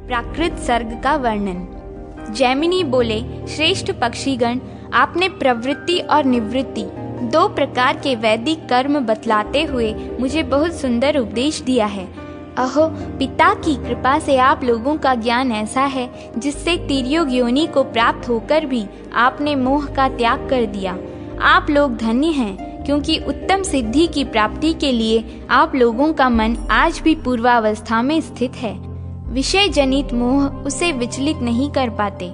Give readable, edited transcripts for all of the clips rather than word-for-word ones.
प्राकृत सर्ग का वर्णन। जैमिनी बोले, श्रेष्ठ पक्षीगण, आपने प्रवृत्ति और निवृत्ति दो प्रकार के वैदिक कर्म बतलाते हुए मुझे बहुत सुंदर उपदेश दिया है। अहो, पिता की कृपा से आप लोगों का ज्ञान ऐसा है जिससे तिर्योग योनि को प्राप्त होकर भी आपने मोह का त्याग कर दिया। आप लोग धन्य हैं, क्योंकि उत्तम सिद्धि की प्राप्ति के लिए आप लोगों का मन आज भी पूर्वावस्था में स्थित है। विषय जनित मोह उसे विचलित नहीं कर पाते।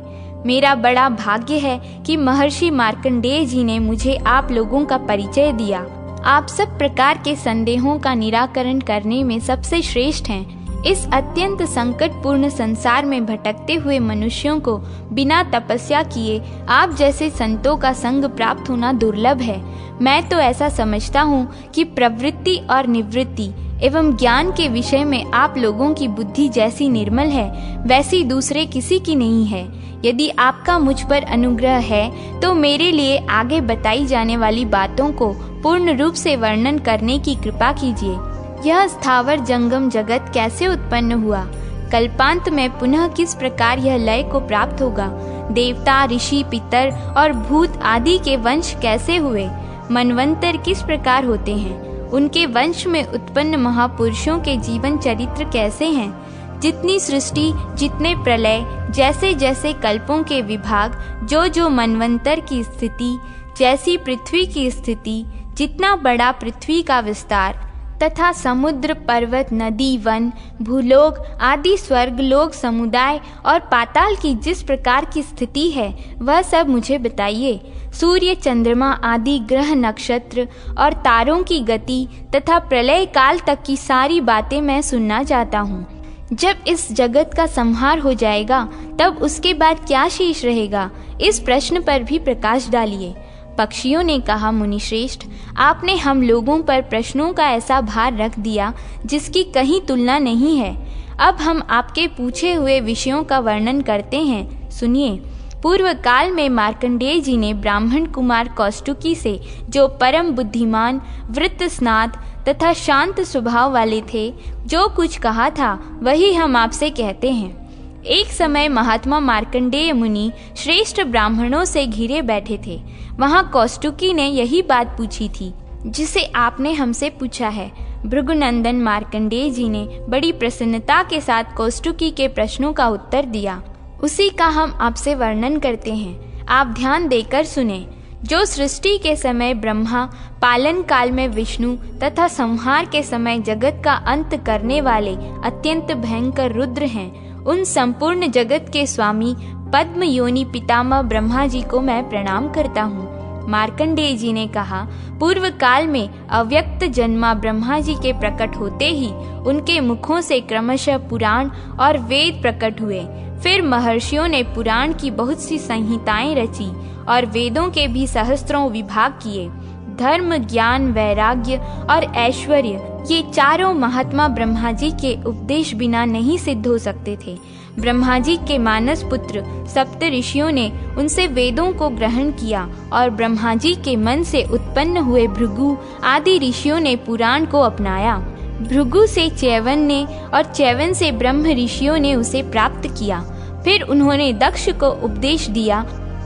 मेरा बड़ा भाग्य है कि महर्षि मार्कंडेय जी ने मुझे आप लोगों का परिचय दिया। आप सब प्रकार के संदेहों का निराकरण करने में सबसे श्रेष्ठ हैं। इस अत्यंत संकटपूर्ण संसार में भटकते हुए मनुष्यों को बिना तपस्या किए आप जैसे संतों का संग प्राप्त होना दुर्लभ है। मैं तो ऐसा समझता हूँ कि प्रवृत्ति और निवृत्ति एवं ज्ञान के विषय में आप लोगों की बुद्धि जैसी निर्मल है, वैसी दूसरे किसी की नहीं है। यदि आपका मुझ पर अनुग्रह है तो मेरे लिए आगे बताई जाने वाली बातों को पूर्ण रूप से वर्णन करने की कृपा कीजिए। यह स्थावर जंगम जगत कैसे उत्पन्न हुआ? कल्पांत में पुनः किस प्रकार यह लय को प्राप्त होगा? देवता, ऋषि, पितर और भूत आदि के वंश कैसे हुए? मनवंतर किस प्रकार होते हैं? उनके वंश में उत्पन्न महापुरुषों के जीवन चरित्र कैसे हैं? जितनी सृष्टि, जितने प्रलय, जैसे जैसे कल्पों के विभाग, जो जो मनवंतर की स्थिति, जैसी पृथ्वी की स्थिति, जितना बड़ा पृथ्वी का विस्तार तथा समुद्र, पर्वत, नदी, वन, भूलोक आदि स्वर्ग लोक समुदाय और पाताल की जिस प्रकार की स्थिति है, वह सब मुझे बताइए। सूर्य, चंद्रमा आदि ग्रह, नक्षत्र और तारों की गति तथा प्रलय काल तक की सारी बातें मैं सुनना चाहता हूँ। जब इस जगत का संहार हो जाएगा तब उसके बाद क्या शेष रहेगा? इस प्रश्न पर भी प्रकाश डालिए। पक्षियों ने कहा, मुनिश्रेष्ठ, आपने हम लोगों पर प्रश्नों का ऐसा भार रख दिया जिसकी कहीं तुलना नहीं है। अब हम आपके पूछे हुए विषयों का वर्णन करते हैं, सुनिए। पूर्व काल में मार्कंडेय जी ने ब्राह्मण कुमार कौष्टुकी से, जो परम बुद्धिमान, वृत्त स्नात तथा शांत स्वभाव वाले थे, जो कुछ कहा था वही हम आपसे कहते हैं। एक समय महात्मा मार्कंडेय मुनि श्रेष्ठ ब्राह्मणों से घिरे बैठे थे। वहां कौष्टुकी ने यही बात पूछी थी जिसे आपने हमसे पूछा है। भृगुनंदन मार्कंडेय जी ने बड़ी प्रसन्नता के साथ कौष्टुकी के प्रश्नों का उत्तर दिया। उसी का हम आपसे वर्णन करते हैं, आप ध्यान देकर सुने। जो सृष्टि के समय ब्रह्मा, पालन काल में विष्णु तथा संहार के समय जगत का अंत करने वाले अत्यंत भयंकर रुद्र हैं, उन संपूर्ण जगत के स्वामी पद्म योनि पितामह ब्रह्मा जी को मैं प्रणाम करता हूँ। मार्कंडेय जी ने कहा, पूर्व काल में अव्यक्त जन्मा ब्रह्मा जी के प्रकट होते ही उनके मुखों से क्रमशः पुराण और वेद प्रकट हुए। फिर महर्षियों ने पुराण की बहुत सी संहिताएं रची और वेदों के भी सहस्त्रों विभाग किए। धर्म, ज्ञान, वैराग्य और ऐश्वर्य, ये चारों महात्मा ब्रह्मा जी के उपदेश बिना नहीं सिद्ध हो सकते थे। ब्रह्मा जी के मानस पुत्र सप्त ऋषियों ने उनसे वेदों को ग्रहण किया और ब्रह्मा जी के मन से उत्पन्न हुए भृगु आदि ऋषियों ने पुराण को अपनाया। भृगु से च्यवन ने और च्यवन से ब्रह्म ऋषियों ने उसे प्राप्त किया। फिर उन्होंने दक्ष को उपदेश दिया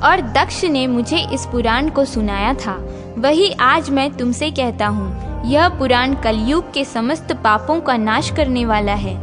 और दक्ष ने मुझे इस पुराण को सुनाया था। वही आज मैं तुमसे कहता हूँ। यह पुराण कलयुग के समस्त पापों का नाश करने वाला है।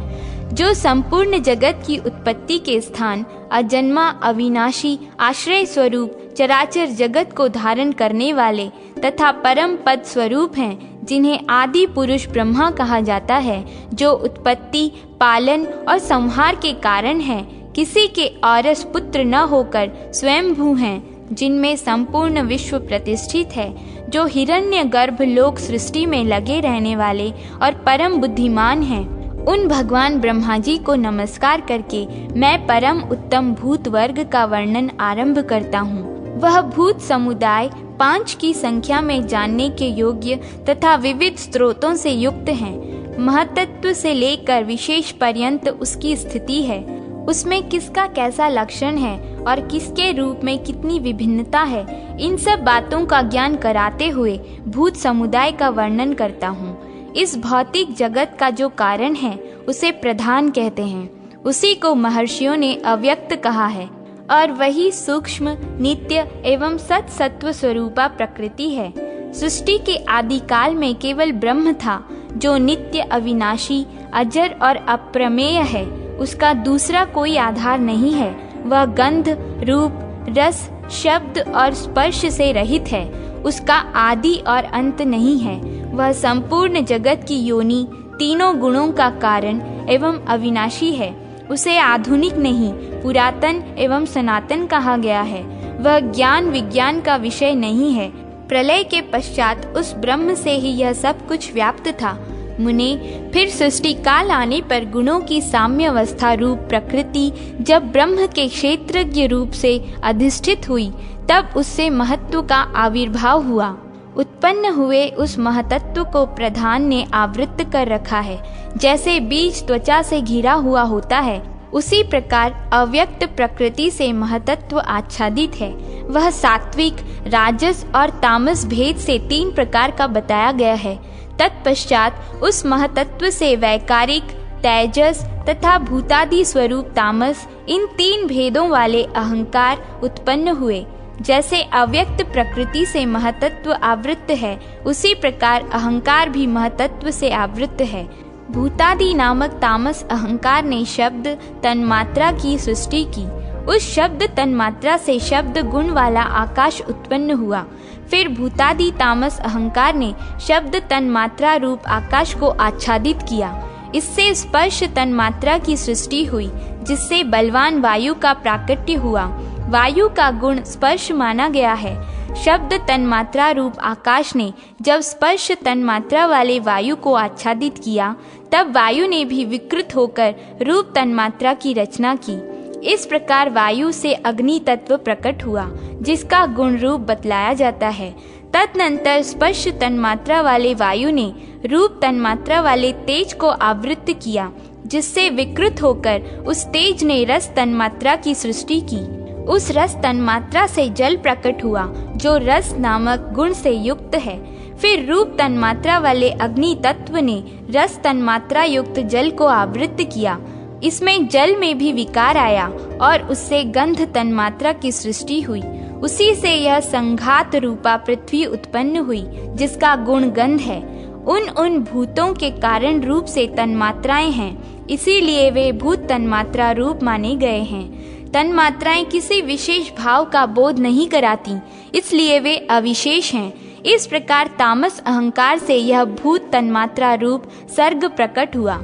जो संपूर्ण जगत की उत्पत्ति के स्थान, अजन्मा, अविनाशी, आश्रय स्वरूप, चराचर जगत को धारण करने वाले तथा परम पद स्वरूप हैं, जिन्हें आदि पुरुष ब्रह्मा कहा जाता है, जो उत्पत्ति, पालन और संहार के कारण हैं, किसी के औरस पुत्र न होकर स्वयंभू हैं, जिनमें संपूर्ण विश्व प्रतिष्ठित है, जो हिरण्य गर्भ लोक सृष्टि में लगे रहने वाले और परम बुद्धिमान हैं, उन भगवान ब्रह्मा जी को नमस्कार करके मैं परम उत्तम भूत वर्ग का वर्णन आरंभ करता हूँ। वह भूत समुदाय 5 की संख्या में जानने के योग्य तथा विविध स्रोतों से युक्त हैं। महतत्व से लेकर विशेष पर्यंत उसकी स्थिति है। उसमें किसका कैसा लक्षण है और किसके रूप में कितनी विभिन्नता है, इन सब बातों का ज्ञान कराते हुए भूत समुदाय का वर्णन करता हूँ। इस भौतिक जगत का जो कारण है उसे प्रधान कहते हैं। उसी को महर्षियों ने अव्यक्त कहा है और वही सूक्ष्म, नित्य एवं सत सत्व स्वरूपा प्रकृति है। सृष्टि के आदि काल में केवल ब्रह्म था जो नित्य, अविनाशी, अजर और अप्रमेय है। उसका दूसरा कोई आधार नहीं है। वह गंध, रूप, रस, शब्द और स्पर्श से रहित है। उसका आदि और अंत नहीं है। वह संपूर्ण जगत की योनि, तीनों गुणों का कारण एवं अविनाशी है। उसे आधुनिक नहीं, पुरातन एवं सनातन कहा गया है। वह ज्ञान विज्ञान का विषय नहीं है। प्रलय के पश्चात उस ब्रह्म से ही यह सब कुछ व्याप्त था। मुने, फिर सृष्टि काल आने पर गुणों की साम्यावस्था रूप प्रकृति जब ब्रह्म के क्षेत्रज्ञ रूप से अधिष्ठित हुई, तब उससे महत्व का आविर्भाव हुआ। उत्पन्न हुए उस महतत्व को प्रधान ने आवृत्त कर रखा है। जैसे बीज त्वचा से घिरा हुआ होता है, उसी प्रकार अव्यक्त प्रकृति से महतत्व आच्छादित है। वह सात्विक, राजस और तामस भेद से 3 प्रकार का बताया गया है। तत्पश्चात उस महतत्व से वैकारिक, तेजस तथा भूतादि स्वरूप तामस, इन 3 भेदों वाले अहंकार उत्पन्न हुए। जैसे अव्यक्त प्रकृति से महतत्व आवृत्त है, उसी प्रकार अहंकार भी महतत्व से आवृत्त है। भूतादि नामक तामस अहंकार ने शब्द तन्मात्रा की सृष्टि की। उस शब्द तन्मात्रा से शब्द गुण वाला आकाश उत्पन्न हुआ। फिर भूतादि तामस अहंकार ने शब्द तन्मात्रा रूप आकाश को आच्छादित किया। इससे स्पर्श तन्मात्रा की सृष्टि हुई, जिससे बलवान वायु का प्राकट्य हुआ। वायु का गुण स्पर्श माना गया है। शब्द तन्मात्रा रूप आकाश ने जब स्पर्श तन्मात्रा वाले वायु को आच्छादित किया, तब वायु ने भी विकृत होकर रूप तन्मात्रा की रचना की। इस प्रकार वायु से अग्नि तत्व प्रकट हुआ, जिसका गुण रूप बतलाया जाता है। तदनंतर स्पर्श तन्मात्रा वाले वायु ने रूप तन्मात्रा वाले तेज को आवृत्त किया, जिससे विकृत होकर उस तेज ने रस तन्मात्रा की सृष्टि की। उस रस तन्मात्रा से जल प्रकट हुआ, जो रस नामक गुण से युक्त है। फिर रूप तन्मात्रा वाले अग्नि तत्व ने रस तन्मात्रा युक्त जल को आवृत्त किया। इसमें जल में भी विकार आया और उससे गंध तन्मात्रा की सृष्टि हुई। उसी से यह संघात रूपा पृथ्वी उत्पन्न हुई, जिसका गुण गंध है। उन भूतों के कारण रूप से तन्मात्राएं हैं, इसीलिए वे भूत तन्मात्रा रूप माने गए हैं। तन्मात्राएं किसी विशेष भाव का बोध नहीं कराती, इसलिए वे अविशेष हैं। इस प्रकार तामस अहंकार से यह भूत तन्मात्रा रूप सर्ग प्रकट हुआ।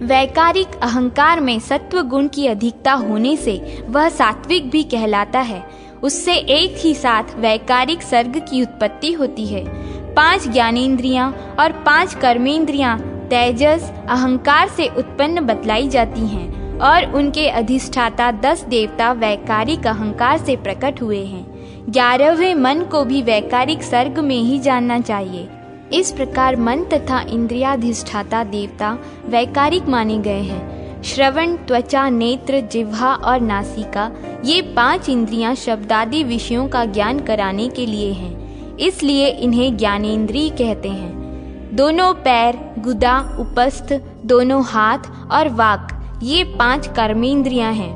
वैकारिक अहंकार में सत्व गुण की अधिकता होने से वह सात्विक भी कहलाता है। उससे एक ही साथ वैकारिक सर्ग की उत्पत्ति होती है। 5 ज्ञानेंद्रियां और 5 कर्मेंद्रियां तेजस अहंकार से उत्पन्न बतलाई जाती हैं और उनके अधिष्ठाता 10 देवता वैकारिक अहंकार से प्रकट हुए हैं। 11वें मन को भी वैकारिक सर्ग में ही जानना चाहिए। इस प्रकार मन तथा इंद्रियाधिष्ठाता देवता वैकारिक माने गए हैं। श्रवण, त्वचा, नेत्र, जिह्वा और नासिका, ये 5 इंद्रियां शब्दादि विषयों का ज्ञान कराने के लिए हैं, इसलिए इन्हें ज्ञानेंद्रिय कहते हैं। दोनों पैर, गुदा, उपस्थ, दोनों हाथ और वाक, ये 5 कर्मेंद्रियां हैं।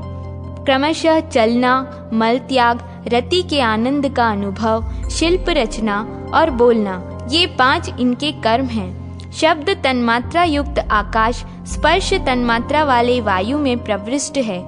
क्रमशः चलना, मल त्याग, रति के आनंद का अनुभव, शिल्प रचना और बोलना, ये 5 इनके कर्म हैं। शब्द तन्मात्रा युक्त आकाश स्पर्श तन्मात्रा वाले वायु में प्रविष्ट है,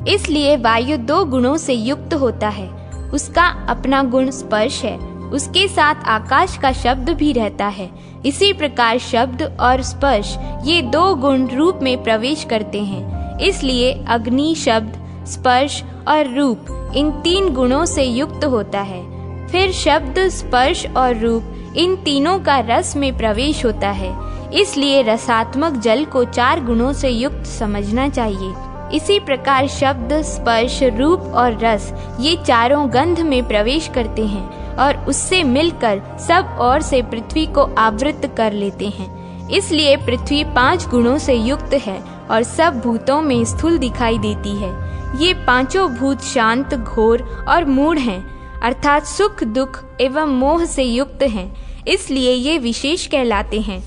इसलिए वायु 2 गुणों से युक्त होता है। उसका अपना गुण स्पर्श है, उसके साथ आकाश का शब्द भी रहता है। इसी प्रकार शब्द और स्पर्श ये 2 गुण रूप में प्रवेश करते हैं, इसलिए अग्नि शब्द, स्पर्श और रूप इन 3 गुणों से युक्त होता है। फिर शब्द, स्पर्श और रूप इन तीनों का रस में प्रवेश होता है, इसलिए रसात्मक जल को 4 गुणों से युक्त समझना चाहिए। इसी प्रकार शब्द, स्पर्श, रूप और रस ये चारों गंध में प्रवेश करते हैं और उससे मिलकर सब ओर से पृथ्वी को आवृत कर लेते हैं। इसलिए पृथ्वी 5 गुणों से युक्त है और सब भूतों में स्थूल दिखाई देती है। ये 5 भूत शांत, घोर और मूढ़ हैं, अर्थात सुख, दुख एवं मोह से युक्त हैं, इसलिए ये विशेष कहलाते हैं।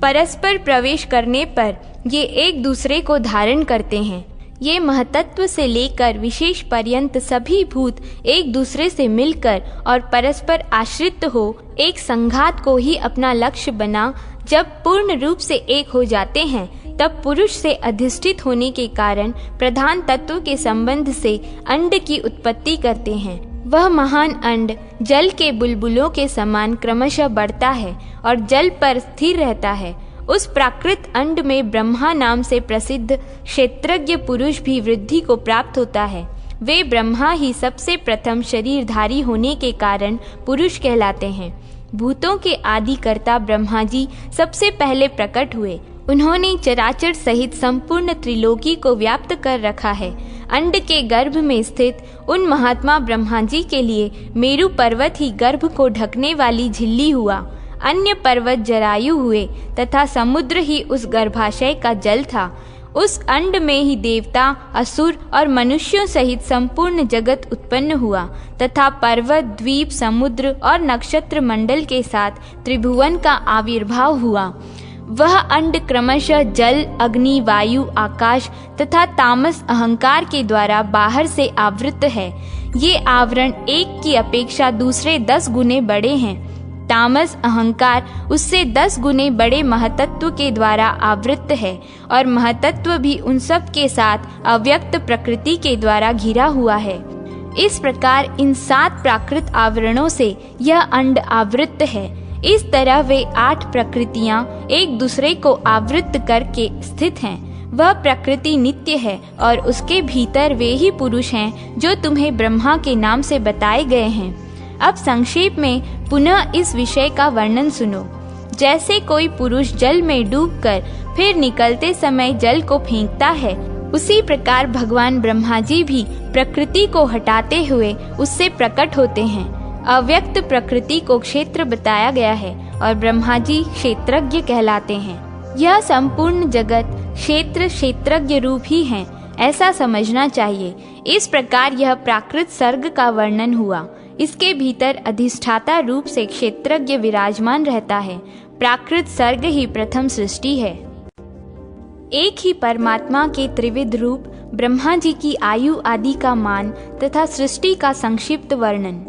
परस्पर प्रवेश करने पर ये एक दूसरे को धारण करते हैं। ये महतत्व से लेकर विशेष पर्यंत सभी भूत एक दूसरे से मिलकर और परस्पर आश्रित हो एक संघात को ही अपना लक्ष्य बना जब पूर्ण रूप से एक हो जाते हैं, तब पुरुष से अधिष्ठित होने के कारण प्रधान तत्व के संबंध से अंड की उत्पत्ति करते हैं। वह महान अंड जल के बुलबुलों के समान क्रमशः बढ़ता है और जल पर स्थिर रहता है। उस प्राकृत अंड में ब्रह्मा नाम से प्रसिद्ध क्षेत्रज्ञ पुरुष भी वृद्धि को प्राप्त होता है। वे ब्रह्मा ही सबसे प्रथम शरीरधारी होने के कारण पुरुष कहलाते हैं। भूतों के आदि कर्ता ब्रह्मा जी सबसे पहले प्रकट हुए। उन्होंने चराचर सहित संपूर्ण त्रिलोकी को व्याप्त कर रखा है। अंड के गर्भ में स्थित उन महात्मा ब्रह्मा जी के लिए मेरु पर्वत ही गर्भ को ढकने वाली झिल्ली हुआ, अन्य पर्वत जरायु हुए तथा समुद्र ही उस गर्भाशय का जल था। उस अंड में ही देवता, असुर और मनुष्यों सहित संपूर्ण जगत उत्पन्न हुआ तथा पर्वत, द्वीप, समुद्र और नक्षत्र मंडल के साथ त्रिभुवन का आविर्भाव हुआ। वह अंड क्रमशः जल, अग्नि, वायु, आकाश तथा तामस अहंकार के द्वारा बाहर से आवृत है। ये आवरण एक की अपेक्षा दूसरे 10 गुने बड़े हैं। तामस अहंकार उससे 10 गुने बड़े महतत्व के द्वारा आवृत है और महतत्व भी उन सब के साथ अव्यक्त प्रकृति के द्वारा घिरा हुआ है। इस प्रकार इन 7 प्राकृत आवरणों से यह अंड आवृत है। इस तरह वे 8 प्रकृतियां एक दूसरे को आवृत करके स्थित हैं। वह प्रकृति नित्य है और उसके भीतर वे ही पुरुष हैं जो तुम्हें ब्रह्मा के नाम से बताए गए हैं। अब संक्षेप में पुनः इस विषय का वर्णन सुनो। जैसे कोई पुरुष जल में डूबकर फिर निकलते समय जल को फेंकता है, उसी प्रकार भगवान ब्रह्मा जी भी प्रकृति को हटाते हुए उससे प्रकट होते हैं। अव्यक्त प्रकृति को क्षेत्र बताया गया है और ब्रह्मा जी क्षेत्रज्ञ कहलाते हैं। यह संपूर्ण जगत क्षेत्र क्षेत्रज्ञ रूप ही है, ऐसा समझना चाहिए। इस प्रकार यह प्राकृत सर्ग का वर्णन हुआ। इसके भीतर अधिष्ठाता रूप से क्षेत्रज्ञ विराजमान रहता है। प्राकृत सर्ग ही प्रथम सृष्टि है। एक ही परमात्मा के त्रिविध रूप, ब्रह्मा जी की आयु आदि का मान तथा सृष्टि का संक्षिप्त वर्णन।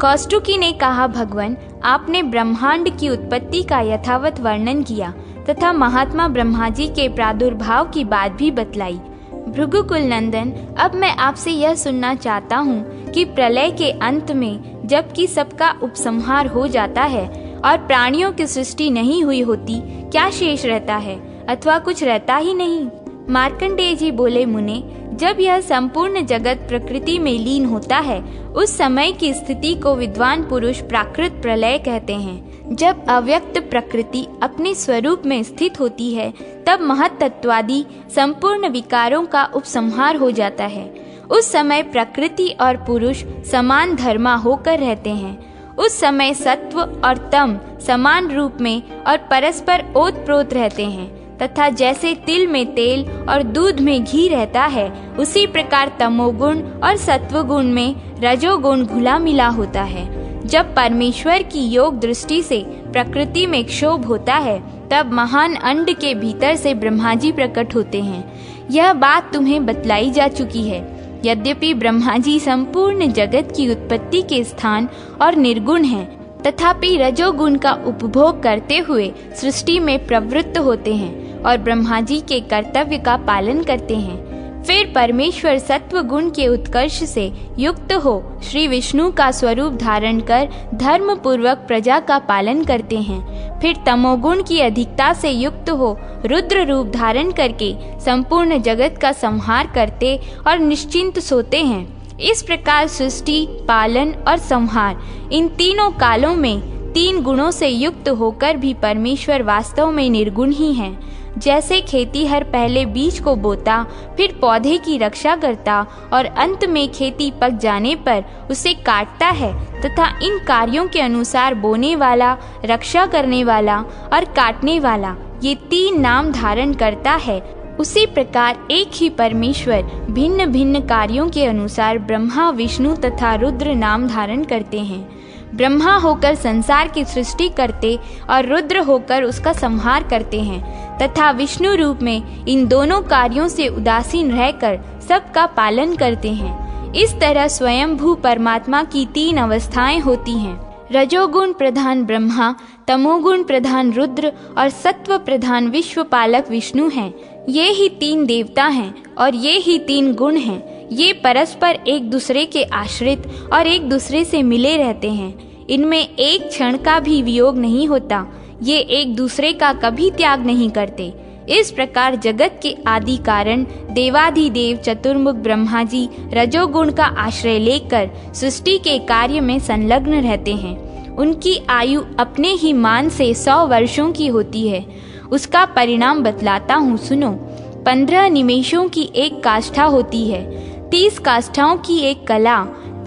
कौष्टुकी ने कहा, भगवान आपने ब्रह्मांड की उत्पत्ति का यथावत वर्णन किया तथा महात्मा ब्रह्मा जी के प्रादुर्भाव की बात भी बतलाई। भृगुकुल नंदन, अब मैं आपसे यह सुनना चाहता हूँ कि प्रलय के अंत में जबकि सबका उपसंहार हो जाता है और प्राणियों की सृष्टि नहीं हुई होती, क्या शेष रहता है अथवा कुछ रहता ही नहीं? मार्कंडेय जी बोले, मुने, जब यह संपूर्ण जगत प्रकृति में लीन होता है, उस समय की स्थिति को विद्वान पुरुष प्राकृत प्रलय कहते हैं। जब अव्यक्त प्रकृति अपने स्वरूप में स्थित होती है, तब महत्तत्वादि संपूर्ण विकारों का उपसंहार हो जाता है। उस समय प्रकृति और पुरुष समान धर्मा होकर रहते हैं। उस समय सत्व और तम समान रूप में और परस्पर ओतप्रोत रहते हैं तथा जैसे तिल में तेल और दूध में घी रहता है, उसी प्रकार तमोगुण और सत्वगुण में रजोगुण घुला मिला होता है। जब परमेश्वर की योग दृष्टि से प्रकृति में क्षोभ होता है, तब महान अंड के भीतर से ब्रह्मा जी प्रकट होते हैं। यह बात तुम्हें बतलाई जा चुकी है। यद्यपि ब्रह्मा जी संपूर्ण जगत की उत्पत्ति के स्थान और निर्गुण हैं, तथापि रजोगुण का उपभोग करते हुए सृष्टि में प्रवृत्त होते हैं और ब्रह्मा जी के कर्तव्य का पालन करते हैं। फिर परमेश्वर सत्व गुण के उत्कर्ष से युक्त हो श्री विष्णु का स्वरूप धारण कर धर्म पूर्वक प्रजा का पालन करते हैं। फिर तमोगुण की अधिकता से युक्त हो रुद्र रूप धारण करके संपूर्ण जगत का संहार करते और निश्चिंत सोते हैं। इस प्रकार सृष्टि, पालन और संहार, इन तीनों कालों में 3 गुणों से युक्त होकर भी परमेश्वर वास्तव में निर्गुण ही हैं। जैसे खेतीहर पहले बीज को बोता, फिर पौधे की रक्षा करता और अंत में खेती पक जाने पर उसे काटता है तथा इन कार्यों के अनुसार बोने वाला, रक्षा करने वाला और काटने वाला, ये 3 नाम धारण करता है, उसी प्रकार एक ही परमेश्वर भिन्न भिन्न कार्यों के अनुसार ब्रह्मा, विष्णु तथा रुद्र नाम धारण करते हैं। ब्रह्मा होकर संसार की सृष्टि करते और रुद्र होकर उसका संहार करते हैं तथा विष्णु रूप में इन दोनों कार्यों से उदासीन रहकर सबका पालन करते हैं। इस तरह स्वयंभू परमात्मा की 3 अवस्थाएं होती हैं। रजोगुण प्रधान ब्रह्मा, तमोगुण प्रधान रुद्र और सत्व प्रधान विश्वपालक विष्णु हैं। ये ही 3 देवता हैं और ये ही 3 गुण हैं। ये परस्पर एक दूसरे के आश्रित और एक दूसरे से मिले रहते हैं। इनमें एक क्षण का भी वियोग नहीं होता। ये एक दूसरे का कभी त्याग नहीं करते। इस प्रकार जगत के आदि कारण देवाधिदेव चतुर्मुख ब्रह्मा जी रजोगुण का आश्रय लेकर सृष्टि के कार्य में संलग्न रहते हैं। उनकी आयु अपने ही मान से 100 वर्षों की होती है। उसका परिणाम बतलाता हूँ, सुनो। 15 निमेषों की एक काष्ठा होती है, 30 काष्ठाओं की एक कला,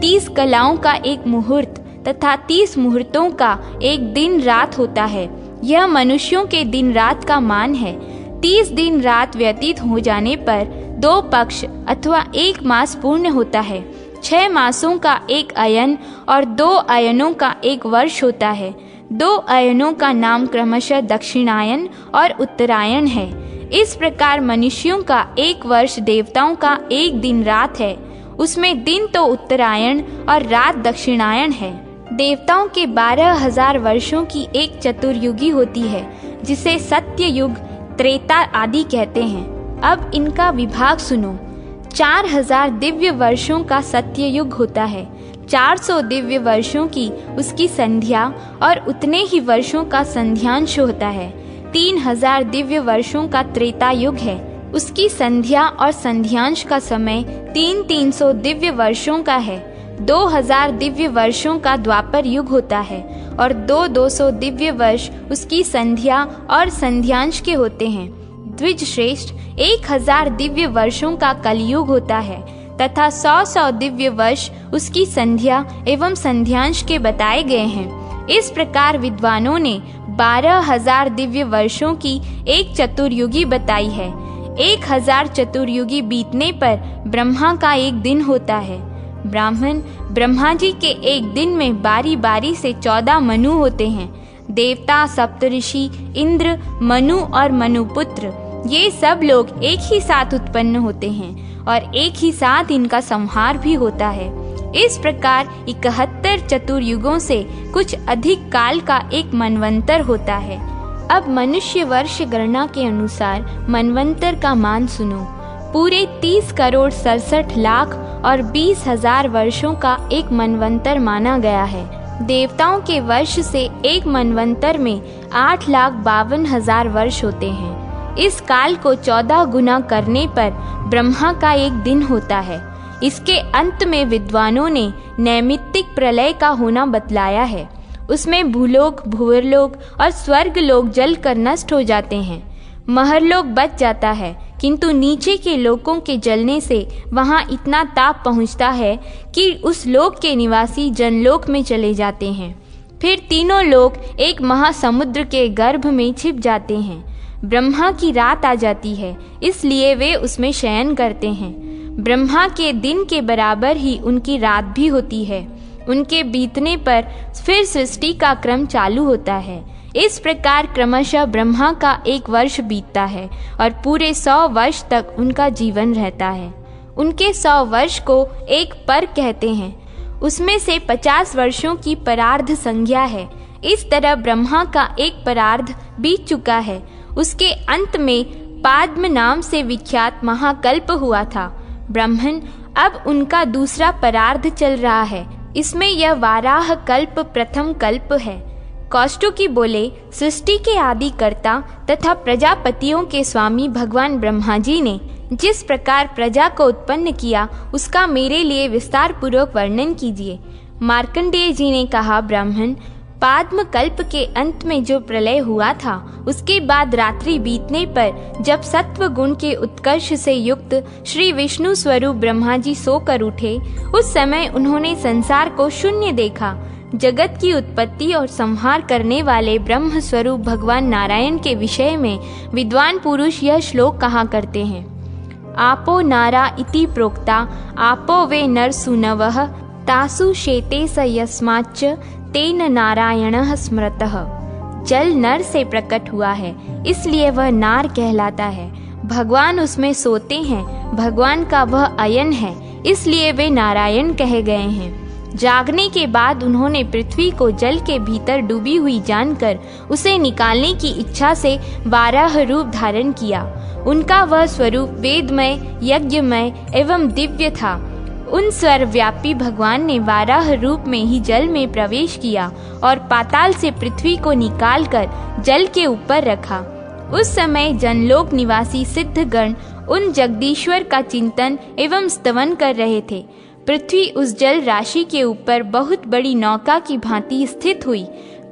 30 कलाओं का एक मुहूर्त तथा 30 मुहूर्तों का एक दिन रात होता है। यह मनुष्यों के दिन रात का मान है। 30 दिन रात व्यतीत हो जाने पर 2 पक्ष अथवा 1 मास पूर्ण होता है। 6 मासों का एक अयन और 2 अयनों का एक वर्ष होता है। 2 अयनों का नाम क्रमशः दक्षिणायन और उत्तरायण है। इस प्रकार मनुष्यों का 1 वर्ष देवताओं का 1 दिन रात है। उसमें दिन तो उत्तरायण और रात दक्षिणायन है। देवताओं के 12,000 वर्षों की एक चतुर्युगी होती है, जिसे सत्य युग, त्रेता आदि कहते हैं। अब इनका विभाग सुनो। 4,000 दिव्य वर्षों का सत्य युग होता है, 400 दिव्य वर्षों की उसकी संध्या और उतने ही वर्षों का संध्यांश होता है। 3,000 दिव्य वर्षों का त्रेता युग है, उसकी संध्या और संध्यांश का समय 300 दिव्य वर्षों का है। 2,000 दिव्य वर्षों का द्वापर युग होता है और 200 दिव्य वर्ष उसकी संध्या और संध्यांश के होते हैं। द्विज श्रेष्ठ 1,000 दिव्य वर्षों का कलयुग होता है तथा 100 दिव्य वर्ष उसकी संध्या एवं संध्यांश के बताए गए हैं। इस प्रकार विद्वानों ने 12,000 दिव्य वर्षों की एक चतुर्युगी बताई है। 1,000 चतुर्युगी बीतने पर ब्रह्मा का एक दिन होता है। ब्राह्मण ब्रह्मा जी के एक दिन में बारी बारी से 14 मनु होते हैं। देवता, सप्तऋषि, इंद्र, मनु और मनुपुत्र, ये सब लोग एक ही साथ उत्पन्न होते हैं और एक ही साथ इनका संहार भी होता है। इस प्रकार 71 चतुर्युगों से कुछ अधिक काल का एक मनवंतर होता है। अब मनुष्य वर्ष गणना के अनुसार मनवंतर का मान सुनो। पूरे 30 करोड़ 67 लाख और 20,000 वर्षों का एक मनवंतर माना गया है। देवताओं के वर्ष से एक मनवंतर में 8,52,000 वर्ष होते हैं। इस काल को 14 गुना करने पर ब्रह्मा का एक दिन होता है। इसके अंत में विद्वानों ने नैमित्तिक प्रलय का होना बतलाया है। उसमें भूलोक, भूवरलोक और स्वर्गलोक जलकर नष्ट हो जाते हैं। महरलोक बच जाता है, किंतु नीचे के लोकों के जलने से वहां इतना ताप पहुंचता है कि उस लोक के निवासी जनलोक में चले जाते हैं। फिर तीनों लोक एक महासमुद्र के गर्भ में छिप जाते हैं। ब्रह्मा की रात आ जाती है, इसलिए वे उसमें शयन करते हैं। ब्रह्मा के दिन के बराबर ही उनकी रात भी होती है। उनके बीतने पर फिर सृष्टि का क्रम चालू होता है। इस प्रकार क्रमशः ब्रह्मा का एक वर्ष बीतता है और पूरे 100 वर्ष तक उनका जीवन रहता है। उनके 100 वर्ष को एक पर कहते हैं। उसमें से 50 वर्षों की परार्ध संज्ञा है। इस तरह ब्रह्मा का एक परार्ध बीत चुका है। उसके अंत में पाद्म नाम से विख्यात महाकल्प हुआ था। ब्राह्मण, अब उनका दूसरा परार्ध चल रहा है। इसमें यह वाराह कल्प प्रथम कल्प है। कौष्टुकी बोले, सृष्टि के आदि कर्ता तथा प्रजापतियों के स्वामी भगवान ब्रह्मा जी ने जिस प्रकार प्रजा को उत्पन्न किया उसका मेरे लिए विस्तार पूर्वक वर्णन कीजिए। मार्कंडेय जी ने कहा, ब्राह्मण, पाद्म कल्प के अंत में जो प्रलय हुआ था, उसके बाद रात्रि बीतने पर जब सत्व गुण के उत्कर्ष से युक्त श्री विष्णु स्वरूप ब्रह्मा जी सोकर उठे, उस समय उन्होंने संसार को शून्य देखा। जगत की उत्पत्ति और संहार करने वाले ब्रह्म स्वरूप भगवान नारायण के विषय में विद्वान पुरुष यह श्लोक कहा करते हैं। आपो नारा इति प्रोक्ता, आपो वे नर सुनवः, तासु शेते स यस्माच्च तेन नारायणः स्मृतः। जल नर से प्रकट हुआ है, इसलिए वह नार कहलाता है। भगवान उसमें सोते हैं, भगवान का वह अयन है, इसलिए वे नारायण कहे गए हैं। जागने के बाद उन्होंने पृथ्वी को जल के भीतर डूबी हुई जानकर उसे निकालने की इच्छा से वाराह रूप धारण किया। उनका वह स्वरूप वेदमय, यज्ञमय एवं दिव्य था। उन सर्वव्यापी भगवान ने वाराह रूप में ही जल में प्रवेश किया और पाताल से पृथ्वी को निकालकर जल के ऊपर रखा। उस समय जनलोक निवासी सिद्धगण उन जगदीश्वर का चिंतन एवं स्तवन कर रहे थे। पृथ्वी उस जल राशि के ऊपर बहुत बड़ी नौका की भांति स्थित हुई।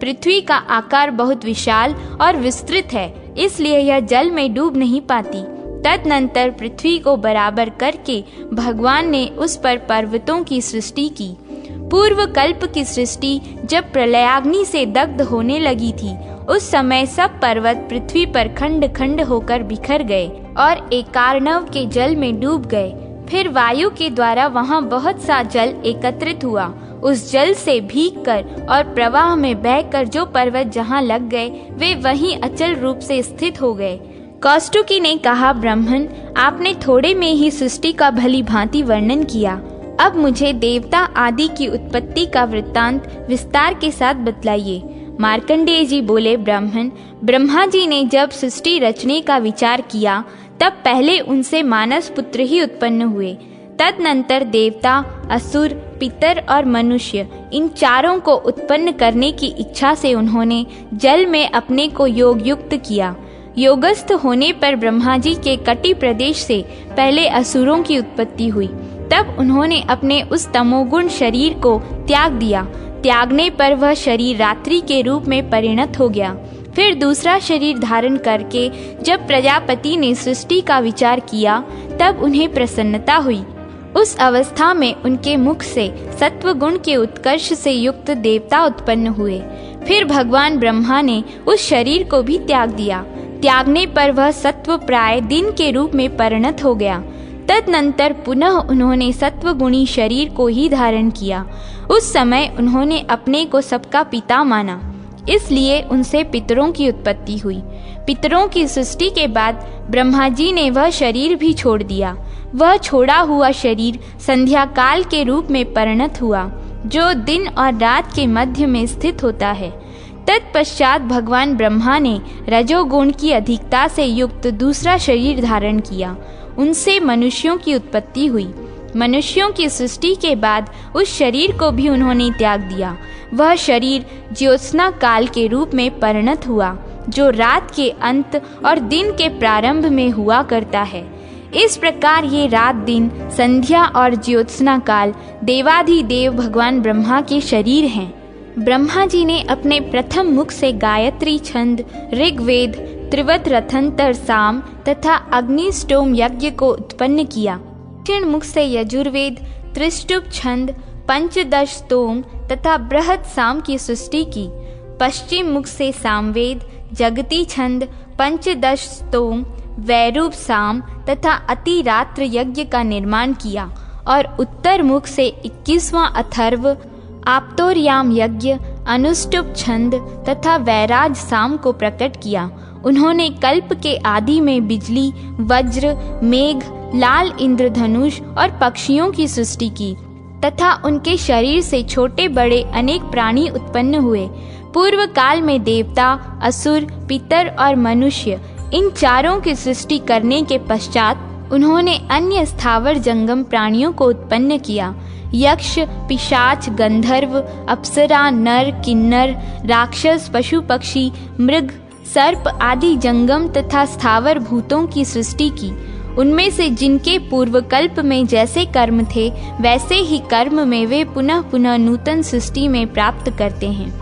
पृथ्वी का आकार बहुत विशाल और विस्तृत है, इसलिए यह जल में डूब नहीं पाती। तदनंतर पृथ्वी को बराबर करके भगवान ने उस पर पर्वतों की सृष्टि की। पूर्व कल्प की सृष्टि जब प्रलयाग्नि से दग्ध होने लगी थी, उस समय सब पर्वत पृथ्वी पर खंड खंड होकर बिखर गए और एकार्णव के जल में डूब गए। फिर वायु के द्वारा वहां बहुत सा जल एकत्रित हुआ। उस जल से भीगकर और प्रवाह में बहकर जो पर्वत जहां लग गए, वे वहीं अचल रूप से स्थित हो गए। कौष्टुकी ने कहा, ब्राह्मण, आपने थोड़े में ही सृष्टि का भली भांति वर्णन किया। अब मुझे देवता आदि की उत्पत्ति का वृत्तांत विस्तार के साथ बतलाइए। मार्कंडेय जी बोले, ब्राह्मण, ब्रह्मा जी ने जब सृष्टि रचने का विचार किया, तब पहले उनसे मानस पुत्र ही उत्पन्न हुए। तदनंतर देवता, असुर, पितर और मनुष्य, इन चारों को उत्पन्न करने की इच्छा से उन्होंने जल में अपने को योग युक्त किया। योगस्थ होने पर ब्रह्मा जी के कटि प्रदेश से पहले असुरों की उत्पत्ति हुई। तब उन्होंने अपने उस तमोगुण शरीर को त्याग दिया। त्यागने पर वह शरीर रात्रि के रूप में परिणत हो गया। फिर दूसरा शरीर धारण करके जब प्रजापति ने सृष्टि का विचार किया, तब उन्हें प्रसन्नता हुई। उस अवस्था में उनके मुख से सत्व गुण के उत्कर्ष से युक्त देवता उत्पन्न हुए। फिर भगवान ब्रह्मा ने उस शरीर को भी त्याग दिया। त्यागने पर वह सत्व प्राय दिन के रूप में परिणत हो गया। तदनंतर पुनः उन्होंने सत्व गुणी शरीर को ही धारण किया। उस समय उन्होंने अपने को सबका पिता माना, इसलिए उनसे पितरों की उत्पत्ति हुई। पितरों की सृष्टि के बाद ब्रह्मा जी ने वह शरीर भी छोड़ दिया। वह छोड़ा हुआ शरीर संध्या काल के रूप में परिणत हुआ, जो दिन और रात के मध्य में स्थित होता है। तत्पश्चात भगवान ब्रह्मा ने रजोगुण की अधिकता से युक्त दूसरा शरीर धारण किया। उनसे मनुष्यों की उत्पत्ति हुई। मनुष्यों की सृष्टि के बाद उस शरीर को भी उन्होंने त्याग दिया। वह शरीर ज्योत्सना काल के रूप में परिणत हुआ, जो रात के अंत और दिन के प्रारंभ में हुआ करता है। इस प्रकार ये रात दिन, संध्या और ज्योत्सना काल देवाधिदेव भगवान ब्रह्मा के शरीर हैं। ब्रह्मा जी ने अपने प्रथम मुख से गायत्री छंद, ऋग्वेद, त्रिवत रथंतर साम तथा अग्निष्टोम यज्ञ को उत्पन्न किया। दक्षिण मुख से यजुर्वेद, त्रिष्टुप छंद, पंचदश स्तोम तथा बृहत साम की सृष्टि की। पश्चिम मुख से सामवेद, जगती छंद, पंचदश स्तोम, वैरूप साम तथा अतिरात्र यज्ञ का निर्माण किया और उत्तर मुख से 21वां अथर्व, आप्तोर्याम यज्ञ, अनुष्टुप छंद तथा वैराज साम को प्रकट किया। उन्होंने कल्प के आदि में बिजली, वज्र, मेघ, लाल इंद्रधनुष और पक्षियों की सृष्टि की तथा उनके शरीर से छोटे बड़े अनेक प्राणी उत्पन्न हुए। पूर्व काल में देवता, असुर, पितर और मनुष्य, इन चारों की सृष्टि करने के पश्चात उन्होंने अन्य स्थावर जंगम प्राणियों को उत्पन्न किया। यक्ष, पिशाच, गंधर्व, अप्सरा, नर, किन्नर, राक्षस, पशु पक्षी, मृग, सर्प आदि जंगम तथा स्थावर भूतों की सृष्टि की। उनमें से जिनके पूर्व कल्प में जैसे कर्म थे, वैसे ही कर्म में वे पुनः पुनः नूतन सृष्टि में प्राप्त करते हैं।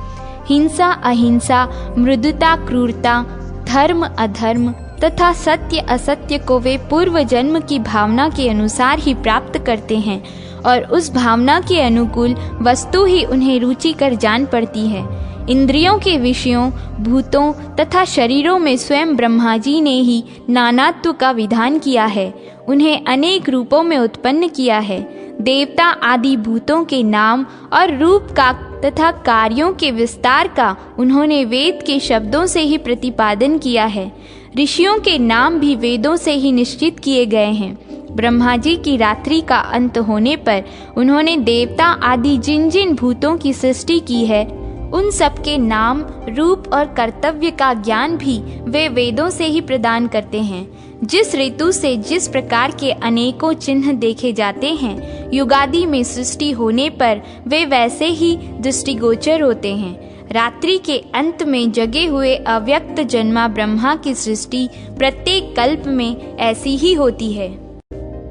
हिंसा, अहिंसा, मृदुता, क्रूरता, धर्म, अधर्म तथा सत्य, असत्य को वे पूर्व जन्म की भावना के अनुसार ही प्राप्त करते हैं और उस भावना के अनुकूल वस्तु ही उन्हें रुचिकर जान पड़ती है। इंद्रियों के विषयों, भूतों तथा शरीरों में स्वयं ब्रह्मा जी ने ही नानात्व का विधान किया है। उन्हें अनेक रूपों में उत्पन्न किया है। देवता आदि भूतों के नाम और रूप का तथा कार्यों के विस्तार का उन्होंने वेद के शब्दों से ही प्रतिपादन किया है। ऋषियों के नाम भी वेदों से ही निश्चित किए गए हैं। ब्रह्मा जी की रात्रि का अंत होने पर उन्होंने देवता आदि जिन जिन भूतों की सृष्टि की है, उन सब के नाम, रूप और कर्तव्य का ज्ञान भी वे वेदों से ही प्रदान करते हैं। जिस ऋतु से जिस प्रकार के अनेकों चिन्ह देखे जाते हैं, युगादि में सृष्टि होने पर वे वैसे ही दृष्टिगोचर होते हैं। रात्रि के अंत में जगे हुए अव्यक्त जन्मा ब्रह्मा की सृष्टि प्रत्येक कल्प में ऐसी ही होती है।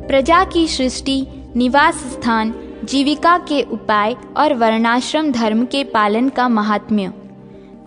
प्रजा की सृष्टि, निवास स्थान, जीविका के उपाय और वर्णाश्रम धर्म के पालन का महात्म्य।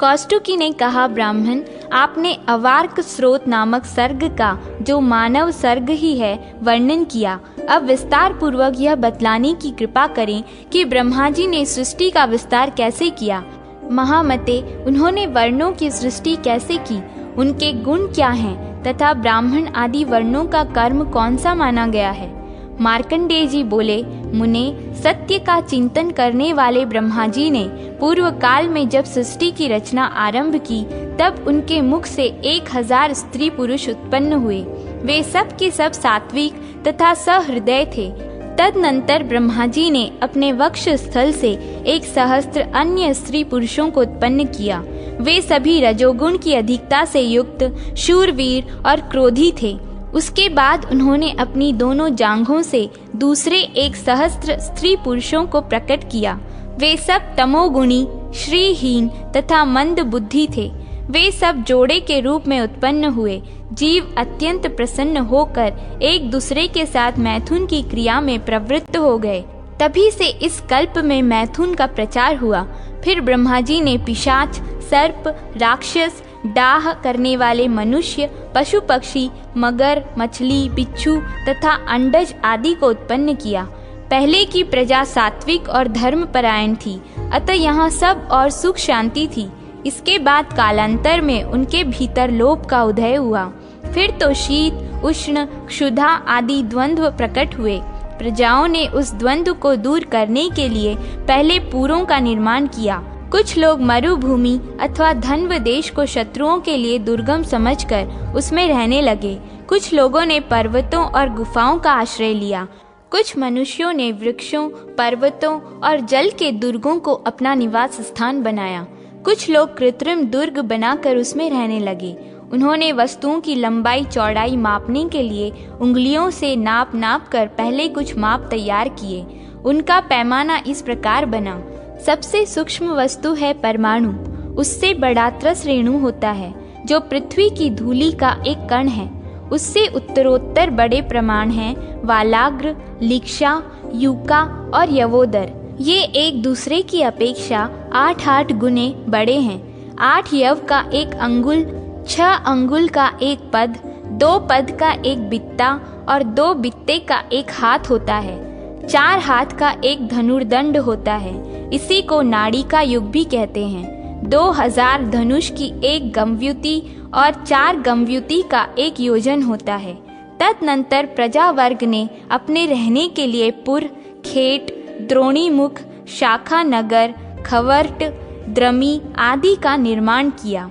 कौष्टुकी ने कहा, ब्राह्मण, आपने अवार्क स्रोत नामक सर्ग का, जो मानव सर्ग ही है, वर्णन किया। अब विस्तार पूर्वक यह बतलाने की कृपा करें कि ब्रह्मा जी ने सृष्टि का विस्तार कैसे किया। महामते, उन्होंने वर्णों की सृष्टि कैसे की, उनके गुण क्या हैं तथा ब्राह्मण आदि वर्णों का कर्म कौन सा माना गया है। मार्कंडेय जी बोले, मुने, सत्य का चिंतन करने वाले ब्रह्मा जी ने पूर्व काल में जब सृष्टि की रचना आरंभ की, तब उनके मुख से 1000 स्त्री पुरुष उत्पन्न हुए। वे सब के सब सात्विक तथा सहृदय थे। तदनंतर ब्रह्मा जी ने अपने वक्ष स्थल से 1,000 अन्य स्त्री पुरुषों को उत्पन्न किया। वे सभी रजोगुण की अधिकता से युक्त, शूरवीर और क्रोधी थे। उसके बाद उन्होंने अपनी दोनों जांघों से दूसरे 1,000 स्त्री पुरुषों को प्रकट किया। वे सब तमोगुणी, श्रीहीन तथा मंद बुद्धि थे। वे सब जोड़े के रूप में उत्पन्न हुए। जीव अत्यंत प्रसन्न होकर एक दूसरे के साथ मैथुन की क्रिया में प्रवृत्त हो गए। तभी से इस कल्प में मैथुन का प्रचार हुआ। फिर ब्रह्मा जी ने पिशाच, सर्प, राक्षस, डाह करने वाले मनुष्य, पशु पक्षी, मगर, मछली, बिच्छू तथा अंडज आदि को उत्पन्न किया। पहले की प्रजा सात्विक और धर्मपरायण थी, अतः यहाँ सब और सुख शांति थी। इसके बाद कालांतर में उनके भीतर लोभ का उदय हुआ। फिर तो शीत, उष्ण, क्षुधा आदि द्वंद्व प्रकट हुए। प्रजाओं ने उस द्वंद्व को दूर करने के लिए पहले पुरों का निर्माण किया। कुछ लोग मरुभूमि अथवा धन्व देश को शत्रुओं के लिए दुर्गम समझकर उसमें रहने लगे। कुछ लोगों ने पर्वतों और गुफाओं का आश्रय लिया। कुछ मनुष्यों ने वृक्षों, पर्वतों और जल के दुर्गों को अपना निवास स्थान बनाया। कुछ लोग कृत्रिम दुर्ग बनाकर उसमें रहने लगे। उन्होंने वस्तुओं की लंबाई चौड़ाई मापने के लिए उंगलियों से नाप नाप कर पहले कुछ माप तैयार किए। उनका पैमाना इस प्रकार बना। सबसे सूक्ष्म वस्तु है परमाणु, उससे बड़ा त्रस रेणु होता है, जो पृथ्वी की धूलि का एक कण है। उससे उत्तरोत्तर बड़े प्रमाण हैं वालाग्र, लिक्षा, यूका और यवोदर। ये एक दूसरे की अपेक्षा 8-8 गुने बड़े हैं। 8 यव का एक अंगुल, 6 अंगुल का एक पद, 2 पद का एक बित्ता और 2 बित्ते का एक हाथ होता है। 4 हाथ का एक धनुर्दंड होता है। इसी को नाड़ी का युग भी कहते हैं। 2000 धनुष की एक गम्व्युति और 4 गम्व्युति का एक योजन होता है। तदनंतर प्रजा वर्ग ने अपने रहने के लिए पुर, खेट, द्रोणीमुख, शाखा नगर, खवर्ट, द्रमी आदि का निर्माण किया।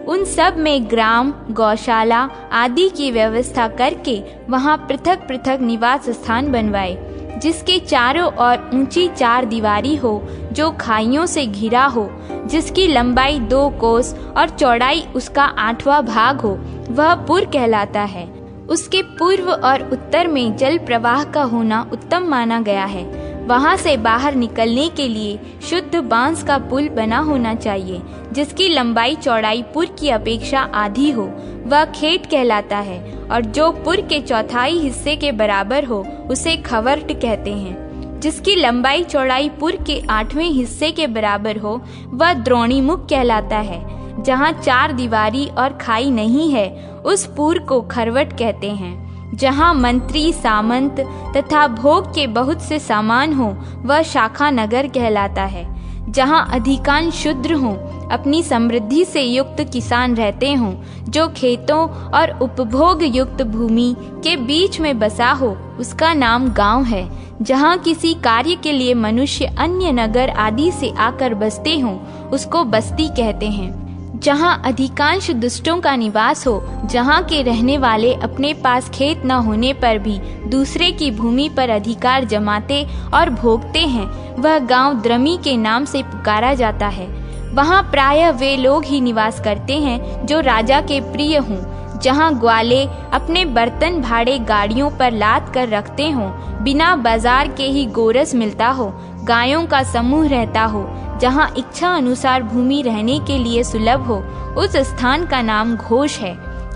उन सब में ग्राम, गौशाला आदि की व्यवस्था करके वहां पृथक पृथक निवास स्थान बनवाए, जिसके चारों ओर ऊंची 4 दीवारी हो, जो खाइयों से घिरा हो, जिसकी लंबाई 2 कोस और चौड़ाई उसका 8वां भाग हो, वह पुर कहलाता है। उसके पूर्व और उत्तर में जल प्रवाह का होना उत्तम माना गया है। वहां से बाहर निकलने के लिए शुद्ध बांस का पुल बना होना चाहिए, जिसकी लंबाई चौड़ाई पुर की अपेक्षा आधी हो, वह खेट कहलाता है। और जो पुर के चौथाई हिस्से के बराबर हो, उसे खवर्ट कहते हैं। जिसकी लंबाई चौड़ाई पुर के 8वें हिस्से के बराबर हो, वह द्रोणीमुख कहलाता है। जहाँ 4 दीवारी और खाई नहीं है, उस पुर को खरवट कहते हैं। जहाँ मंत्री, सामंत तथा भोग के बहुत से सामान हो, वह शाखा नगर कहलाता है। जहाँ अधिकांश शूद्र हों, अपनी समृद्धि से युक्त किसान रहते हों, जो खेतों और उपभोग युक्त भूमि के बीच में बसा हो, उसका नाम गांव है। जहाँ किसी कार्य के लिए मनुष्य अन्य नगर आदि से आकर बसते हों, उसको बस्ती कहते हैं। जहाँ अधिकांश दुष्टों का निवास हो, जहाँ के रहने वाले अपने पास खेत न होने पर भी दूसरे की भूमि पर अधिकार जमाते और भोगते हैं, वह गांव द्रमी के नाम से पुकारा जाता है। वहाँ प्रायः वे लोग ही निवास करते हैं जो राजा के प्रिय हों, जहाँ ग्वाले अपने बर्तन भाड़े गाड़ियों पर लाद कर रखते हों, बिना बाजार के ही गोरस मिलता हो, गायों का समूह रहता हो, जहाँ इच्छा अनुसार भूमि रहने के लिए सुलभ हो, उस स्थान का नाम घोष है।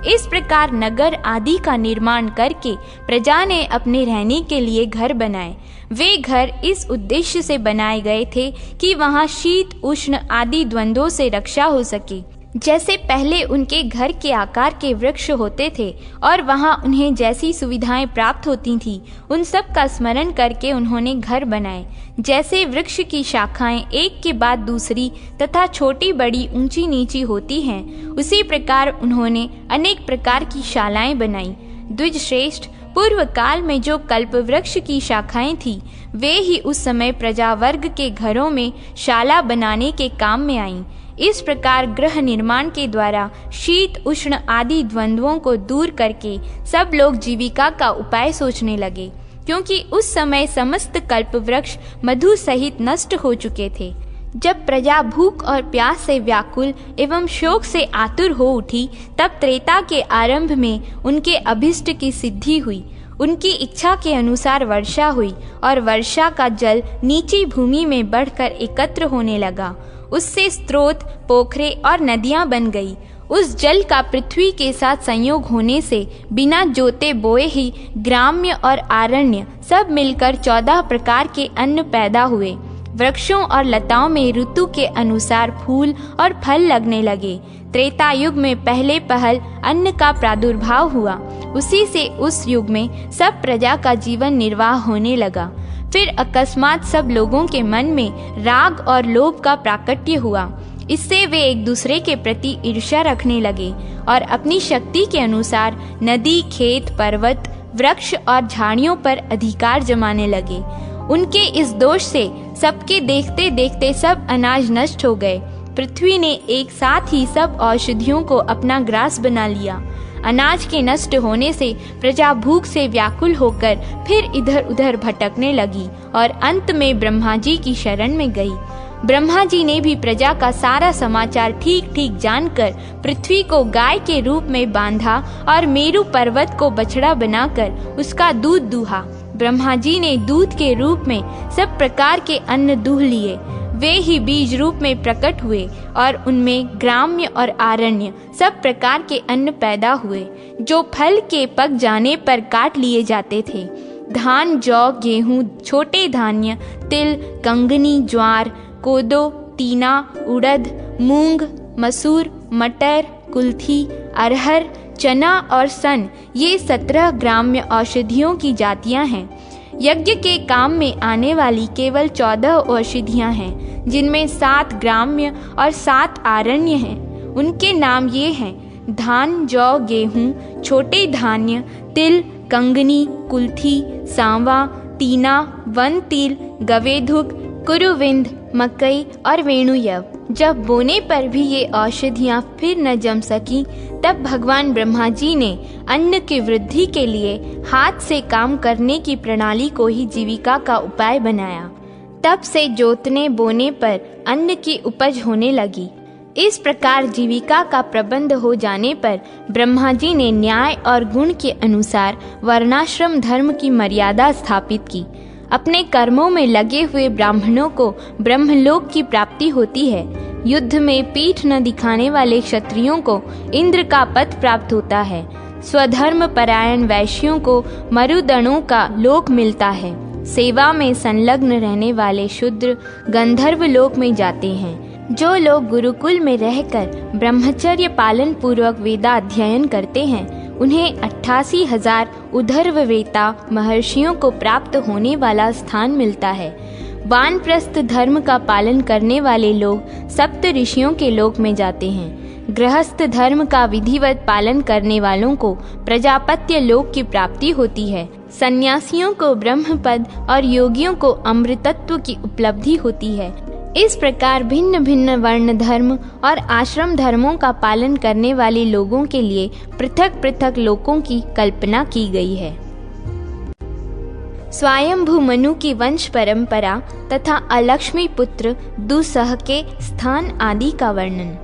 इस प्रकार नगर आदि का निर्माण करके प्रजा ने अपने रहने के लिए घर बनाए। वे घर इस उद्देश्य से बनाए गए थे कि वहाँ शीत उष्ण आदि द्वंद्वों से रक्षा हो सके। जैसे पहले उनके घर के आकार के वृक्ष होते थे और वहाँ उन्हें जैसी सुविधाएं प्राप्त होती थीं, उन सब का स्मरण करके उन्होंने घर बनाए। जैसे वृक्ष की शाखाएं एक के बाद दूसरी तथा छोटी बड़ी ऊंची नीची होती हैं, उसी प्रकार उन्होंने अनेक प्रकार की शालाएं बनाई। द्विज श्रेष्ठ, पूर्व काल में जो कल्प वृक्ष की शाखाएं थीं, वे ही उस समय प्रजा वर्ग के घरों में शाला बनाने के काम में आईं। इस प्रकार गृह निर्माण के द्वारा शीत उष्ण आदि द्वंद्वों को दूर करके सब लोग जीविका का उपाय सोचने लगे, क्योंकि उस समय समस्त कल्प वृक्ष मधु सहित नष्ट हो चुके थे। जब प्रजा भूख और प्यास से व्याकुल एवं शोक से आतुर हो उठी, तब त्रेता के आरंभ में उनके अभिष्ट की सिद्धि हुई। उनकी इच्छा के अनुसार वर्षा हुई और वर्षा का जल नीची भूमि में बढ़कर एकत्र होने लगा। उससे स्रोत, पोखरे और नदियां बन गई। उस जल का पृथ्वी के साथ संयोग होने से बिना जोते बोए ही ग्राम्य और आरण्य सब मिलकर 14 प्रकार के अन्न पैदा हुए। वृक्षों और लताओं में ऋतु के अनुसार फूल और फल लगने लगे। त्रेता युग में पहले पहल अन्न का प्रादुर्भाव हुआ। उसी से उस युग में सब प्रजा का जीवन निर्वाह होने लगा। फिर अकस्मात सब लोगों के मन में राग और लोभ का प्राकट्य हुआ। इससे वे एक दूसरे के प्रति ईर्ष्या रखने लगे और अपनी शक्ति के अनुसार नदी, खेत, पर्वत, वृक्ष और झाड़ियों पर अधिकार जमाने लगे। उनके इस दोष से सबके देखते देखते सब अनाज नष्ट हो गए। पृथ्वी ने एक साथ ही सब औषधियों को अपना ग्रास बना लिया। अनाज के नष्ट होने से प्रजा भूख से व्याकुल होकर फिर इधर उधर भटकने लगी और अंत में ब्रह्मा जी की शरण में गई। ब्रह्मा जी ने भी प्रजा का सारा समाचार ठीक ठीक जानकर पृथ्वी को गाय के रूप में बांधा और मेरु पर्वत को बछड़ा बनाकर उसका दूध दूहा। ब्रह्मा जी ने दूध के रूप में सब प्रकार के अन्न दूह लिए। वे ही बीज रूप में प्रकट हुए और उनमें ग्राम्य और आरण्य सब प्रकार के अन्न पैदा हुए, जो फल के पक जाने पर काट लिए जाते थे। धान, जौ, गेहूं, छोटे धान्य, तिल, कंगनी, ज्वार, कोदो, तीना, उड़द, मूंग, मसूर, मटर, कुल्थी, अरहर, चना और सन, ये 17 ग्राम्य औषधियों की जातियां हैं। यज्ञ के काम में आने वाली केवल 14 औषधियां हैं, जिनमें 7 ग्राम्य और 7 आरण्य हैं। उनके नाम ये हैं: धान, जौ, गेहूं, छोटे धान्य, तिल, कंगनी, कुल्थी, सांवा, तीना, वन तिल, गवेधुक, कुरुविंद, मकई और वेणुयव। जब बोने पर भी ये औषधियाँ फिर न जम सकी, तब भगवान ब्रह्मा जी ने अन्न की वृद्धि के लिए हाथ से काम करने की प्रणाली को ही जीविका का उपाय बनाया। तब से जोतने बोने पर अन्न की उपज होने लगी। इस प्रकार जीविका का प्रबंध हो जाने पर ब्रह्मा जी ने न्याय और गुण के अनुसार वर्णाश्रम धर्म की मर्यादा स्थापित की। अपने कर्मों में लगे हुए ब्राह्मणों को ब्रह्मलोक की प्राप्ति होती है। युद्ध में पीठ न दिखाने वाले क्षत्रियों को इंद्र का पद प्राप्त होता है। स्वधर्म परायण वैश्यों को मरुदणों का लोक मिलता है। सेवा में संलग्न रहने वाले शूद्र गंधर्व लोक में जाते हैं। जो लोग गुरुकुल में रहकर ब्रह्मचर्य पालन पूर्वक वेदाध्ययन करते हैं, उन्हें 88,000 उधर्ववेता महर्षियों को प्राप्त होने वाला स्थान मिलता है। वानप्रस्थ धर्म का पालन करने वाले लोग सप्त ऋषियों के लोक में जाते हैं। गृहस्थ धर्म का विधिवत पालन करने वालों को प्रजापत्य लोक की प्राप्ति होती है। सन्यासियों को ब्रह्म पद और योगियों को अमृतत्व की उपलब्धि होती है। इस प्रकार भिन्न भिन्न वर्ण धर्म और आश्रम धर्मों का पालन करने वाले लोगों के लिए पृथक पृथक लोकों की कल्पना की गई है। स्वयंभू मनु की वंश परंपरा तथा अलक्ष्मी पुत्र दुस्सह के स्थान आदि का वर्णन।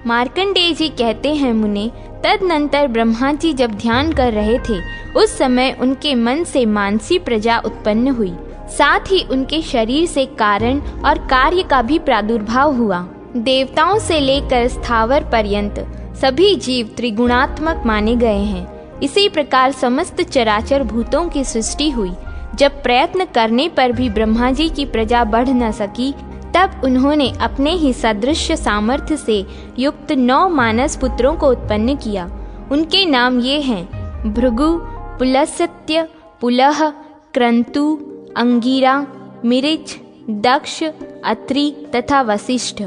मार्कंडेय जी कहते हैं, मुने, तदनंतर ब्रह्मा जी जब ध्यान कर रहे थे उस समय उनके मन से मानसी प्रजा उत्पन्न हुई। साथ ही उनके शरीर से कारण और कार्य का भी प्रादुर्भाव हुआ। देवताओं से लेकर स्थावर पर्यंत सभी जीव त्रिगुणात्मक माने गए हैं। इसी प्रकार समस्त चराचर भूतों की सृष्टि हुई। जब प्रयत्न करने पर भी ब्रह्मा जी की प्रजा बढ़ न सकी, तब उन्होंने अपने ही सदृश सामर्थ्य से युक्त 9 मानस पुत्रों को उत्पन्न किया। उनके नाम ये हैं: भृगु, पुलस्त्य, पुलह, क्रंतु, अंगिरा, मिरिच, दक्ष, अत्रि तथा वशिष्ठ।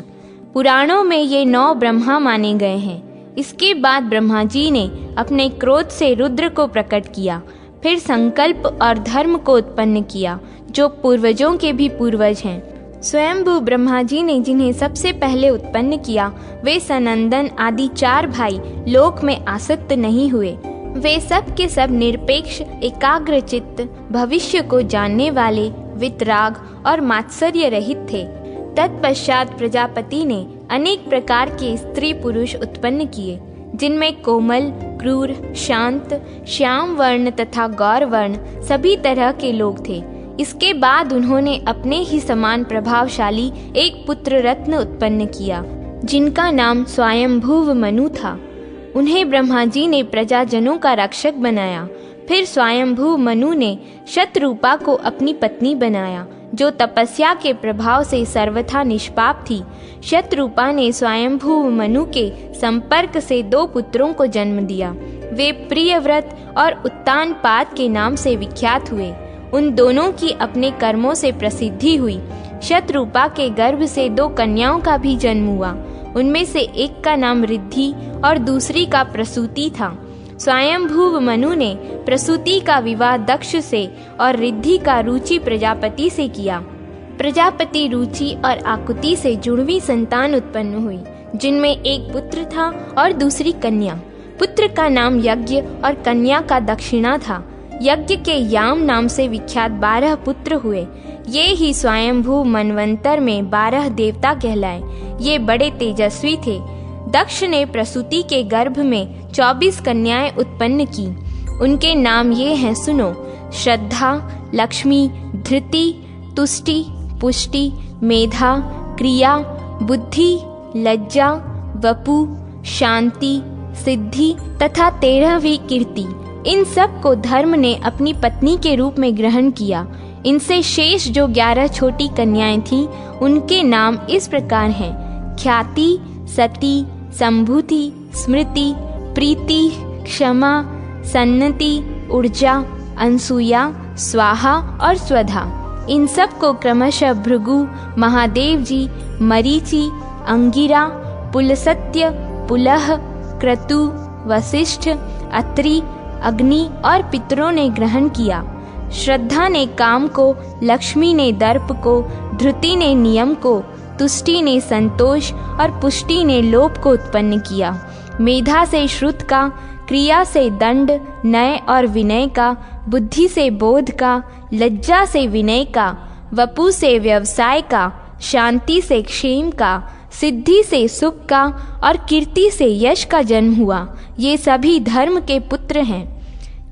पुराणों में ये 9 ब्रह्मा माने गए हैं। इसके बाद ब्रह्मा जी ने अपने क्रोध से रुद्र को प्रकट किया, फिर संकल्प और धर्म को उत्पन्न किया, जो पूर्वजों के भी पूर्वज हैं। स्वयंभू ब्रह्मा जी ने जिन्हें सबसे पहले उत्पन्न किया, वे सनंदन आदि 4 भाई लोक में आसक्त नहीं हुए। वे सब के सब निरपेक्ष, एकाग्रचित्त, भविष्य को जानने वाले, वितराग और मात्सर्य रहित थे। तत्पश्चात प्रजापति ने अनेक प्रकार के स्त्री पुरुष उत्पन्न किए, जिनमें कोमल, क्रूर, शांत, श्याम वर्ण तथा गौर वर्ण सभी तरह के लोग थे। इसके बाद उन्होंने अपने ही समान प्रभावशाली एक पुत्र रत्न उत्पन्न किया, जिनका नाम स्वयंभूव मनु था। उन्हें ब्रह्मा जी ने प्रजाजनों का रक्षक बनाया। फिर स्वयंभू मनु ने शतरूपा को अपनी पत्नी बनाया, जो तपस्या के प्रभाव से सर्वथा निष्पाप थी। शतरूपा ने स्वयंभू मनु के संपर्क से 2 पुत्रों को जन्म दिया। वे प्रियव्रत और उत्तानपाद के नाम से विख्यात हुए। उन दोनों की अपने कर्मों से प्रसिद्धि हुई। शतरूपा के गर्भ से 2 कन्याओं का भी जन्म हुआ। उनमें से एक का नाम रिद्धि और दूसरी का प्रसूति था। स्वयंभू मनु ने प्रसूति का विवाह दक्ष से और रिद्धि का रुचि प्रजापति से किया। प्रजापति रुचि और आकुति से जुड़वी संतान उत्पन्न हुई, जिनमें एक पुत्र था और दूसरी कन्या। पुत्र का नाम यज्ञ और कन्या का दक्षिणा था। यज्ञ के याम नाम से विख्यात 12 पुत्र हुए। ये ही स्वयंभू मनवंतर में 12 देवता कहलाए। ये बड़े तेजस्वी थे। दक्ष ने प्रसूति के गर्भ में 24 कन्याएं उत्पन्न की। उनके नाम ये हैं, सुनो: श्रद्धा, लक्ष्मी, धृति, तुष्टि, पुष्टि, मेधा, क्रिया, बुद्धि, लज्जा, वपु, शांति, सिद्धि तथा 13वीं कीर्ति। इन सब को धर्म ने अपनी पत्नी के रूप में ग्रहण किया। इनसे शेष जो 11 छोटी कन्याएं थीं, उनके नाम इस प्रकार हैं: ख्याति, सती, संभूति, स्मृति, प्रीति, क्षमा, सन्नति, ऊर्जा, अनसुया, स्वाहा और स्वधा। इन सब को क्रमशः भृगु, महादेव जी, मरीचि, अंगिरा, पुलस्त्य, पुलह, क्रतु, वशिष्ठ, अत्रि, अग्नि और पितरों ने ग्रहण किया। श्रद्धा ने काम को, लक्ष्मी ने दर्प को, धृति ने नियम को, तुष्टि ने संतोष और पुष्टि ने लोभ को उत्पन्न किया। मेधा से श्रुत का, क्रिया से दंड, नय और विनय का, बुद्धि से बोध का, लज्जा से विनय का, वपु से व्यवसाय का, शांति से क्षेम का, सिद्धि से सुख का और कीर्ति से यश का जन्म हुआ। ये सभी धर्म के पुत्र हैं।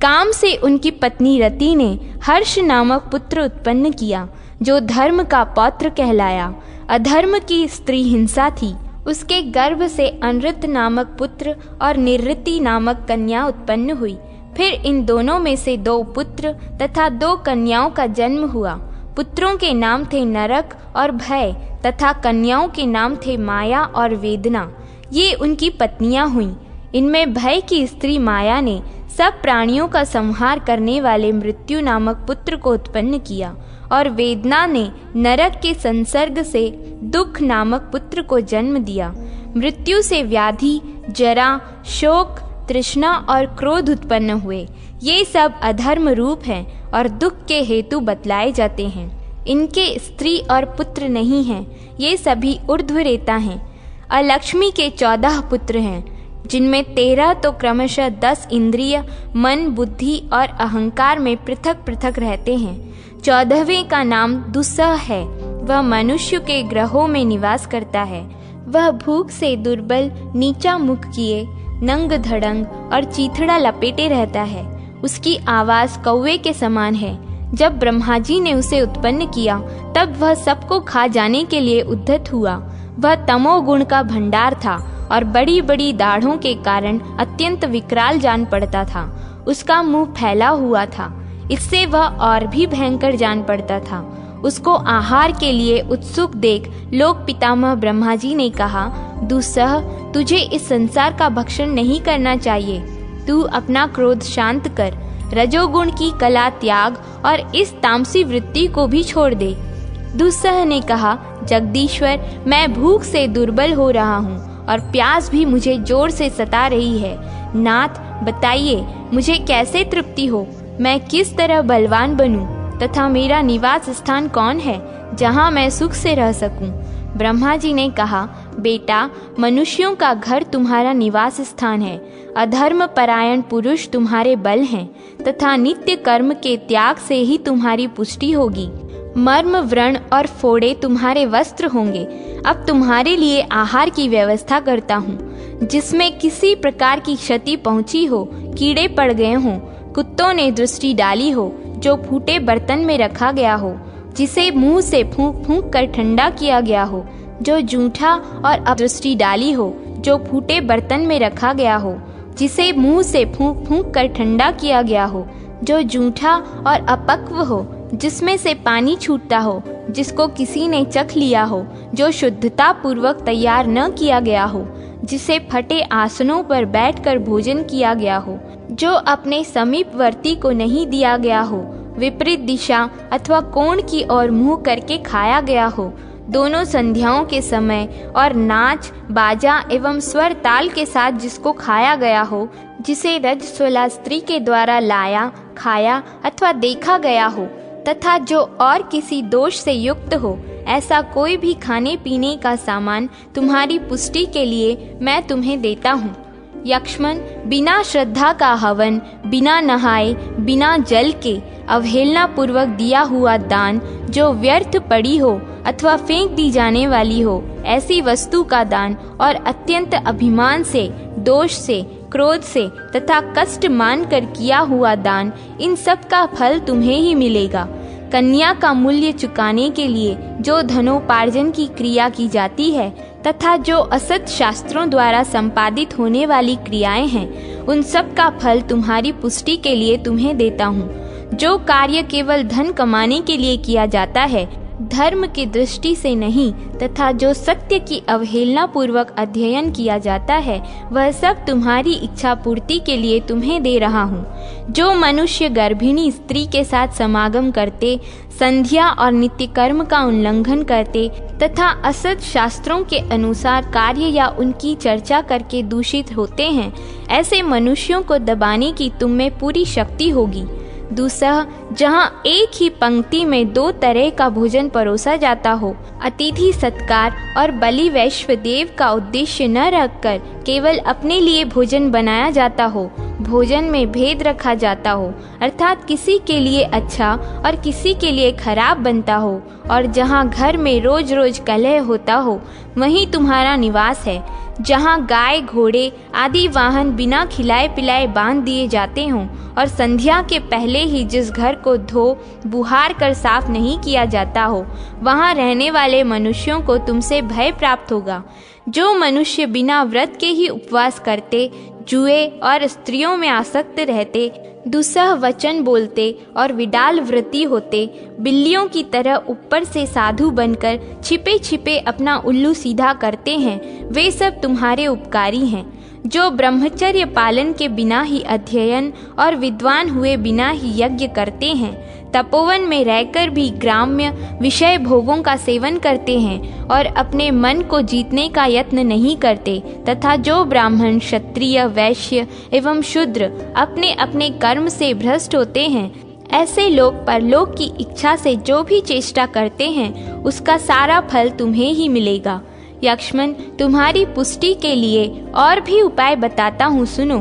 काम से उनकी पत्नी रति ने हर्ष नामक पुत्र उत्पन्न किया, जो धर्म का पौत्र कहलाया। अधर्म की स्त्री हिंसा थी। उसके गर्भ से अनृत नामक पुत्र और निरृति नामक कन्या उत्पन्न हुई। फिर इन दोनों में से 2 पुत्र तथा 2 कन्याओं का जन्म हुआ। पुत्रों के नाम थे नरक और भय तथा कन्याओं के नाम थे माया और वेदना। ये उनकी पत्नियां हुईं। इनमें भय की स्त्री माया ने सब प्राणियों का संहार करने वाले मृत्यु नामक पुत्र को उत्पन्न किया और वेदना ने नरक के संसर्ग से दुख नामक पुत्र को जन्म दिया। मृत्यु से व्याधि, जरा, शोक, तृष्णा और क्रोध उत्पन्न हुए। ये सब अधर्म रूप हैं और दुख के हेतु बतलाए जाते हैं। इनके स्त्री और पुत्र नहीं हैं, ये सभी ऊर्ध्वरेता हैं। अलक्ष्मी के 14 पुत्र हैं, जिनमें 13 तो क्रमशः 10 इंद्रिय, मन, बुद्धि और अहंकार में पृथक पृथक रहते हैं। 14वें का नाम दुस्सह है। वह मनुष्य के ग्रहों में निवास करता है। वह भूख से दुर्बल, नीचा मुख किए, नंग धड़ंग और चीथड़ा लपेटे रहता है। उसकी आवाज कौवे के समान है। जब ब्रह्मा जी ने उसे उत्पन्न किया तब वह सबको खा जाने के लिए उद्यत हुआ। वह तमोगुण का भंडार था और बड़ी बड़ी दाढ़ों के कारण अत्यंत विकराल जान पड़ता था। उसका मुंह फैला हुआ था, इससे वह और भी भयंकर जान पड़ता था। उसको आहार के लिए उत्सुक देख लोक पितामह ब्रह्मा जी ने कहा, दुस्सह, तुझे इस संसार का भक्षण नहीं करना चाहिए। तू अपना क्रोध शांत कर, रजोगुण की कला त्याग और इस तामसी वृत्ति को भी छोड़ दे। दुस्सह ने कहा, जगदीश्वर, मैं भूख से दुर्बल हो रहा हूँ और प्यास भी मुझे जोर से सता रही है। नाथ, बताइए मुझे कैसे तृप्ति हो? मैं किस तरह बलवान बनूं तथा मेरा निवास स्थान कौन है जहाँ मैं सुख से रह सकूं? ब्रह्मा जी ने कहा, बेटा, मनुष्यों का घर तुम्हारा निवास स्थान है। अधर्म परायण पुरुष तुम्हारे बल हैं तथा नित्य कर्म के त्याग से ही तुम्हारी पुष्टि होगी। मर्म, व्रण और फोड़े तुम्हारे वस्त्र होंगे। अब तुम्हारे लिए आहार की व्यवस्था करता हूँ, जिसमें किसी प्रकार की क्षति पहुँची हो, कीड़े पड़ गए हों, कुत्तों ने दृष्टि डाली हो, जो फूटे बर्तन में रखा गया हो, जिसे मुंह से फूंक फूंक कर ठंडा किया गया हो, जो जूठा और अपदृष्टि डाली हो, जो फूटे बर्तन में रखा गया हो, जिसे मुंह से फूंक फूंक कर ठंडा किया गया हो, जो जूठा और अपक्व हो, जिसमें से पानी छूटता हो, जिसको किसी ने चख लिया हो, जो शुद्धता पूर्वक तैयार न किया गया हो, जिसे फटे आसनों पर बैठकर भोजन किया गया हो, जो अपने समीपवर्ती को नहीं दिया गया हो, विपरीत दिशा अथवा कोण की ओर मुंह करके खाया गया हो, दोनों संध्याओं के समय और नाच, बाजा एवं स्वर ताल के साथ जिसको खाया गया हो, जिसे रजस्वला स्त्री के द्वारा लाया, खाया अथवा देखा गया हो, तथा जो और किसी दोष से युक्त हो, ऐसा कोई भी खाने पीने का सामान तुम्हारी पुष्टि के लिए मैं तुम्हें देता हूँ। यक्ष्मन, बिना श्रद्धा का हवन, बिना नहाए, बिना जल के अवहेलना पूर्वक दिया हुआ दान, जो व्यर्थ पड़ी हो अथवा फेंक दी जाने वाली हो, ऐसी वस्तु का दान और अत्यंत अभिमान से, दोष से, क्रोध से तथा कष्ट मान कर किया हुआ दान, इन सब का फल तुम्हें ही मिलेगा। कन्या का मूल्य चुकाने के लिए जो धनोपार्जन की क्रिया की जाती है तथा जो असत शास्त्रों द्वारा संपादित होने वाली क्रियाएं हैं, उन सब का फल तुम्हारी पुष्टि के लिए तुम्हें देता हूँ। जो कार्य केवल धन कमाने के लिए किया जाता है, धर्म की दृष्टि से नहीं, तथा जो सत्य की अवहेलना पूर्वक अध्ययन किया जाता है, वह सब तुम्हारी इच्छा पूर्ति के लिए तुम्हें दे रहा हूँ। जो मनुष्य गर्भिणी स्त्री के साथ समागम करते, संध्या और नित्य कर्म का उल्लंघन करते तथा असत शास्त्रों के अनुसार कार्य या उनकी चर्चा करके दूषित होते हैं, ऐसे मनुष्यों को दबाने की तुम में पूरी शक्ति होगी। दुस्सह, जहाँ एक ही पंक्ति में 2 तरह का भोजन परोसा जाता हो, अतिथि सत्कार और बलि वैश्वदेव का उद्देश्य न रखकर केवल अपने लिए भोजन बनाया जाता हो, भोजन में भेद रखा जाता हो, अर्थात किसी के लिए अच्छा और किसी के लिए खराब बनता हो, और जहाँ घर में रोज रोज कलह होता हो, वहीं तुम्हारा निवास है। जहाँ गाय, घोड़े आदि वाहन बिना खिलाए पिलाए बांध दिए जाते हों और संध्या के पहले ही जिस घर को धो बुहार कर साफ नहीं किया जाता हो, वहाँ रहने वाले मनुष्यों को तुमसे भय प्राप्त होगा। जो मनुष्य बिना व्रत के ही उपवास करते, जुए और स्त्रियों में आसक्त रहते, दुस्सह वचन बोलते और विडाल व्रती होते, बिल्लियों की तरह ऊपर से साधु बनकर छिपे छिपे अपना उल्लू सीधा करते हैं, वे सब तुम्हारे उपकारी हैं। जो ब्रह्मचर्य पालन के बिना ही अध्ययन और विद्वान हुए बिना ही यज्ञ करते हैं, तपोवन में रहकर भी ग्राम्य विषय भोगों का सेवन करते हैं और अपने मन को जीतने का यत्न नहीं करते, तथा जो ब्राह्मण, क्षत्रिय, वैश्य एवं शूद्र अपने अपने कर्म से भ्रष्ट होते हैं, ऐसे लोग परलोक की इच्छा से जो भी चेष्टा करते हैं उसका सारा फल तुम्हें ही मिलेगा। यक्ष्मन, तुम्हारी पुष्टि के लिए और भी उपाय बताता हूँ, सुनो।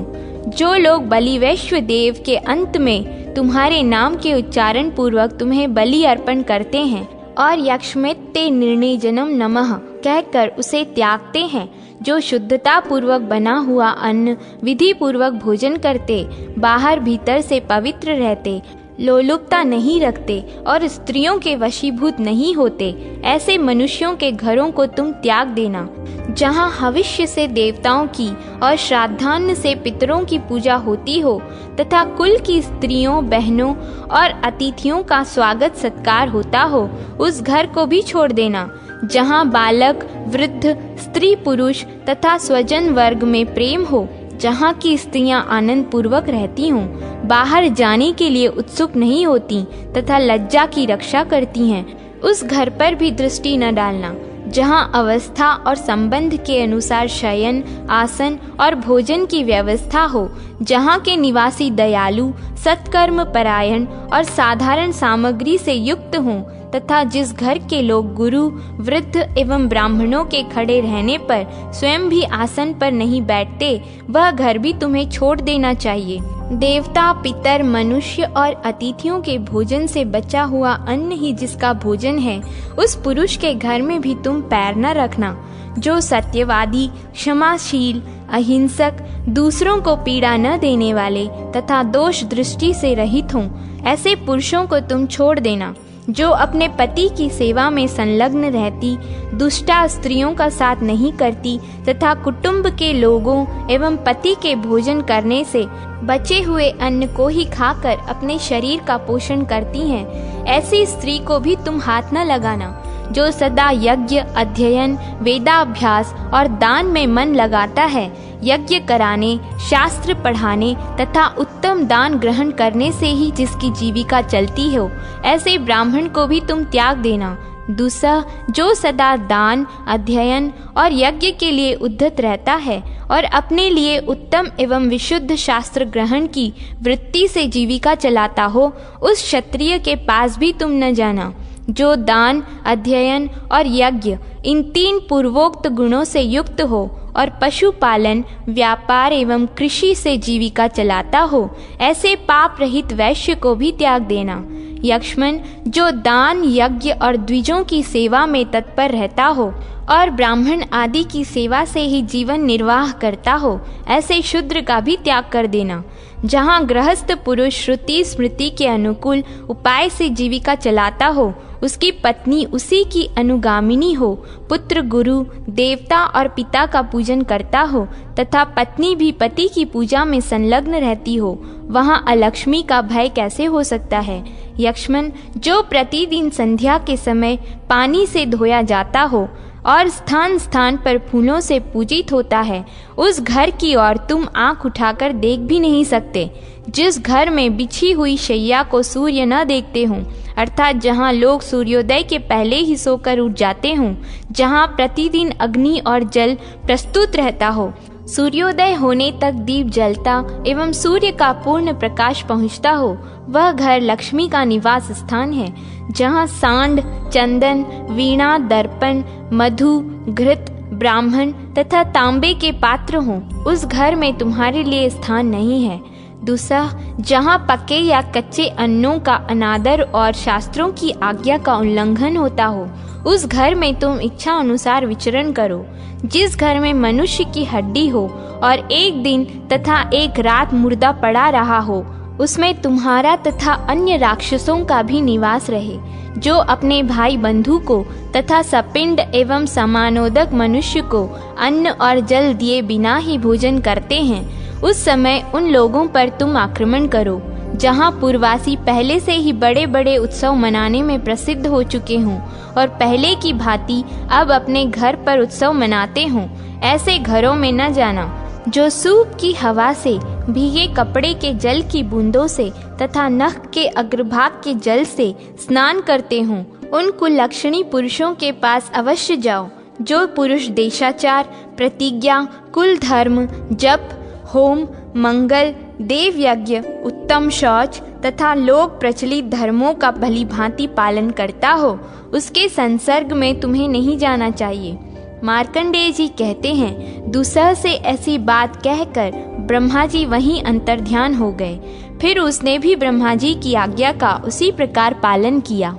जो लोग बलिवैश्व देव के अंत में तुम्हारे नाम के उच्चारण पूर्वक तुम्हें बलि अर्पण करते हैं और यक्ष्मेत्ते निर्णयजनम नमः कहकर उसे त्यागते हैं, जो शुद्धता पूर्वक बना हुआ अन्न विधि पूर्वक भोजन करते, बाहर भीतर से पवित्र रहते, लोलुपता नहीं रखते और स्त्रियों के वशीभूत नहीं होते, ऐसे मनुष्यों के घरों को तुम त्याग देना। जहाँ हविष्य से देवताओं की और श्राद्धान्न से पितरों की पूजा होती हो तथा कुल की स्त्रियों, बहनों और अतिथियों का स्वागत सत्कार होता हो, उस घर को भी छोड़ देना। जहाँ बालक, वृद्ध, स्त्री, पुरुष तथा स्वजन वर्ग में प्रेम हो, जहाँ की स्त्रियां आनंद पूर्वक रहती हों, बाहर जाने के लिए उत्सुक नहीं होती तथा लज्जा की रक्षा करती हैं, उस घर पर भी दृष्टि न डालना। जहाँ अवस्था और संबंध के अनुसार शयन, आसन और भोजन की व्यवस्था हो, जहाँ के निवासी दयालु, सत्कर्म परायण और साधारण सामग्री से युक्त हों, तथा जिस घर के लोग गुरु, वृद्ध एवं ब्राह्मणों के खड़े रहने पर स्वयं भी आसन पर नहीं बैठते, वह घर भी तुम्हें छोड़ देना चाहिए। देवता, पितर, मनुष्य और अतिथियों के भोजन से बचा हुआ अन्न ही जिसका भोजन है, उस पुरुष के घर में भी तुम पैर न रखना। जो सत्यवादी, क्षमाशील, अहिंसक, दूसरों को पीड़ा न देने वाले तथा दोष दृष्टि से रहित हों, ऐसे पुरुषों को तुम छोड़ देना। जो अपने पति की सेवा में संलग्न रहती, दुष्टा स्त्रियों का साथ नहीं करती तथा कुटुंब के लोगों एवं पति के भोजन करने से बचे हुए अन्न को ही खाकर अपने शरीर का पोषण करती हैं, ऐसी स्त्री को भी तुम हाथ न लगाना। जो सदा यज्ञ, अध्ययन, वेदाभ्यास और दान में मन लगाता है, यज्ञ कराने, शास्त्र पढ़ाने तथा उत्तम दान ग्रहण करने से ही जिसकी जीविका चलती हो, ऐसे ब्राह्मण को भी तुम त्याग देना। दूसरा, जो सदा दान, अध्ययन और यज्ञ के लिए उद्यत रहता है और अपने लिए उत्तम एवं विशुद्ध शास्त्र ग्रहण की वृत्ति से जीविका चलाता हो, उस क्षत्रिय के पास भी तुम न जाना। जो दान, अध्ययन और यज्ञ इन तीन पूर्वोक्त गुणों से युक्त हो और पशुपालन, व्यापार एवं कृषि से जीविका चलाता हो, ऐसे पाप रहित वैश्य को भी त्याग देना। यक्ष्मन, जो दान, यज्ञ और द्विजों की सेवा में तत्पर रहता हो और ब्राह्मण आदि की सेवा से ही जीवन निर्वाह करता हो, ऐसे शूद्र का भी त्याग कर देना। जहाँ गृहस्थ पुरुष श्रुति स्मृति के अनुकूल उपाय से जीविका चलाता हो, उसकी पत्नी उसी की अनुगामिनी हो, पुत्र गुरु, देवता और पिता का पूजन करता हो तथा पत्नी भी पति की पूजा में संलग्न रहती हो, वहाँ अलक्ष्मी का भय कैसे हो सकता है। यक्ष्मन, जो प्रतिदिन संध्या के समय पानी से धोया जाता हो और स्थान स्थान पर फूलों से पूजित होता है, उस घर की ओर तुम आंख उठाकर देख भी नहीं सकते। जिस घर में बिछी हुई शैया को सूर्य न देखते हों, अर्थात जहाँ लोग सूर्योदय के पहले ही सोकर उठ जाते हों, जहाँ प्रतिदिन अग्नि और जल प्रस्तुत रहता हो, सूर्योदय होने तक दीप जलता एवं सूर्य का पूर्ण प्रकाश पहुँचता हो, वह घर लक्ष्मी का निवास स्थान है। जहाँ सांड, चंदन, वीणा, दर्पण, मधु, घृत, ब्राह्मण तथा तांबे के पात्र हों, उस घर में तुम्हारे लिए स्थान नहीं है। दूसरा, जहाँ पके या कच्चे अन्नों का अनादर और शास्त्रों की आज्ञा का उल्लंघन होता हो, उस घर में तुम इच्छा अनुसार विचरण करो। जिस घर में मनुष्य की हड्डी हो और एक दिन तथा एक रात मुर्दा पड़ा रहा हो, उसमें तुम्हारा तथा अन्य राक्षसों का भी निवास रहे। जो अपने भाई बंधु को तथा सपिंड एवं समानोदक मनुष्य को अन्न और जल दिए बिना ही भोजन करते हैं, उस समय उन लोगों पर तुम आक्रमण करो। जहाँ पूर्ववासी पहले से ही बड़े बड़े उत्सव मनाने में प्रसिद्ध हो चुके हों और पहले की भांति अब अपने घर पर उत्सव मनाते हों, ऐसे घरों में न जाना। जो सूप की हवा से भीगे कपड़े के जल की बूंदों से तथा नख के अग्रभाग के जल से स्नान करते हों, उन कुलक्षणी पुरुषों के पास अवश्य जाओ, जो पुरुष देशाचार, प्रतिज्ञा, कुल धर्म, जप, होम, मंगल, देव यज्ञ, उत्तम शौच तथा लोक प्रचलित धर्मों का भली भांति पालन करता हो, उसके संसर्ग में तुम्हें नहीं जाना चाहिए। मार्कंडेय जी कहते हैं, दुस्सह से ऐसी बात कहकर ब्रह्मा जी वहीं अंतर्ध्यान हो गए। फिर उसने भी ब्रह्मा जी की आज्ञा का उसी प्रकार पालन किया।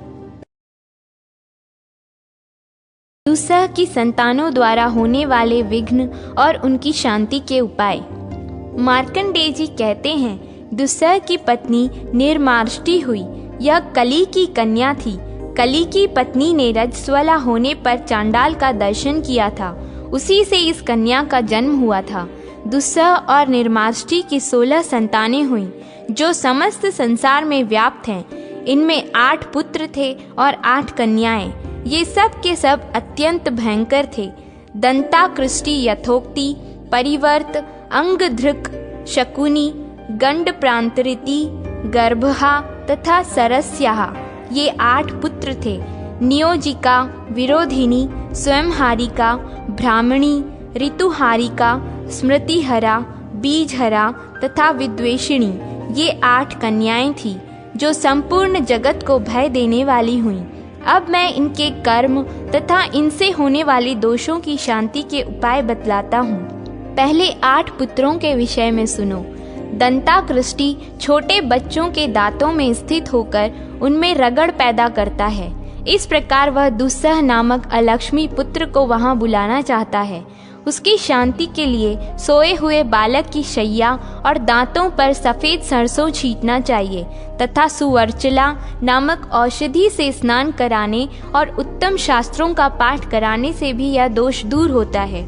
दुस्सह की संतानों द्वारा होने वाले विघ्न और उनकी शांति के उपाय। मार्कंडेय जी कहते हैं, दुस्सह की पत्नी निर्माष्टि हुई। यह कली की कन्या थी। कली की पत्नी ने रजस्वला होने पर चांडाल का दर्शन किया था। उसी से इस कन्या का जन्म हुआ था। दुस्सह और निर्माष्टि की 16 संतानें हुईं, जो समस्त संसार में व्याप्त हैं। इनमें 8 पुत्र थे और 8 कन्याएं। ये सब के सब अत्यंत भयंकर थे। दंताकृष्टि, यथोक्ति, परिवर्त, अंगधृक, शकुनी, गंड प्रांतरिति, गर्भहा तथा सरस्याहा, ये 8 पुत्र थे। नियोजिका, विरोधिनी, स्वयंहारिका, ब्राह्मणी, ऋतुहारिका, स्मृतिहरा, बीजहरा तथा विद्वेषिणी, ये 8 कन्याएं थीं, जो संपूर्ण जगत को भय देने वाली हुईं। अब मैं इनके कर्म तथा इनसे होने वाले दोषों की शांति के उपाय बतलाता हूँ। पहले 8 पुत्रों के विषय में सुनो। दंताकृष्टि छोटे बच्चों के दांतों में स्थित होकर उनमें रगड़ पैदा करता है। इस प्रकार वह दुस्सह नामक अलक्ष्मी पुत्र को वहां बुलाना चाहता है। उसकी शांति के लिए सोए हुए बालक की शैया और दांतों पर सफेद सरसों छींटना चाहिए तथा सुवर्चला नामक औषधि से स्नान कराने और उत्तम शास्त्रों का पाठ कराने से भी यह दोष दूर होता है।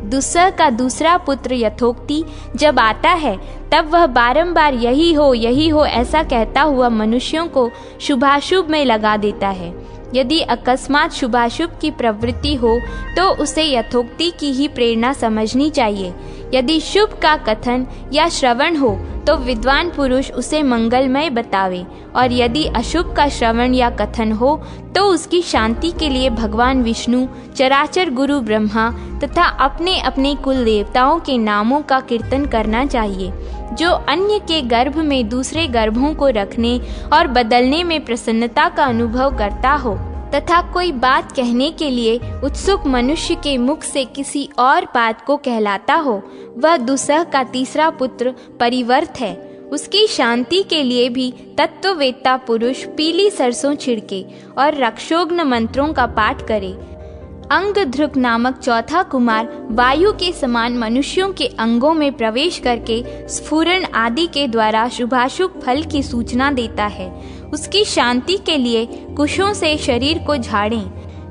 दुस्सह का दूसरा पुत्र यथोक्ति जब आता है, तब वह बारंबार यही हो ऐसा कहता हुआ मनुष्यों को शुभाशुभ में लगा देता है। यदि अकस्मात शुभाशुभ की प्रवृत्ति हो तो उसे यथोक्ति की ही प्रेरणा समझनी चाहिए। यदि शुभ का कथन या श्रवण हो तो विद्वान पुरुष उसे मंगलमय बतावे, और यदि अशुभ का श्रवण या कथन हो तो उसकी शांति के लिए भगवान विष्णु, चराचर गुरु ब्रह्मा तथा अपने अपने कुल देवताओं के नामों का कीर्तन करना चाहिए। जो अन्य के गर्भ में दूसरे गर्भों को रखने और बदलने में प्रसन्नता का अनुभव करता हो तथा कोई बात कहने के लिए उत्सुक मनुष्य के मुख से किसी और बात को कहलाता हो, वह दुस्सह का तीसरा पुत्र परिवर्त है। उसकी शांति के लिए भी तत्ववेत्ता पुरुष पीली सरसों छिड़के और रक्षोग्न मंत्रों का पाठ करे। अंगधृक नामक चौथा कुमार वायु के समान मनुष्यों के अंगों में प्रवेश करके स्फुरण आदि के द्वारा शुभाशुभ फल की सूचना देता है। उसकी शांति के लिए कुशों से शरीर को झाड़ें।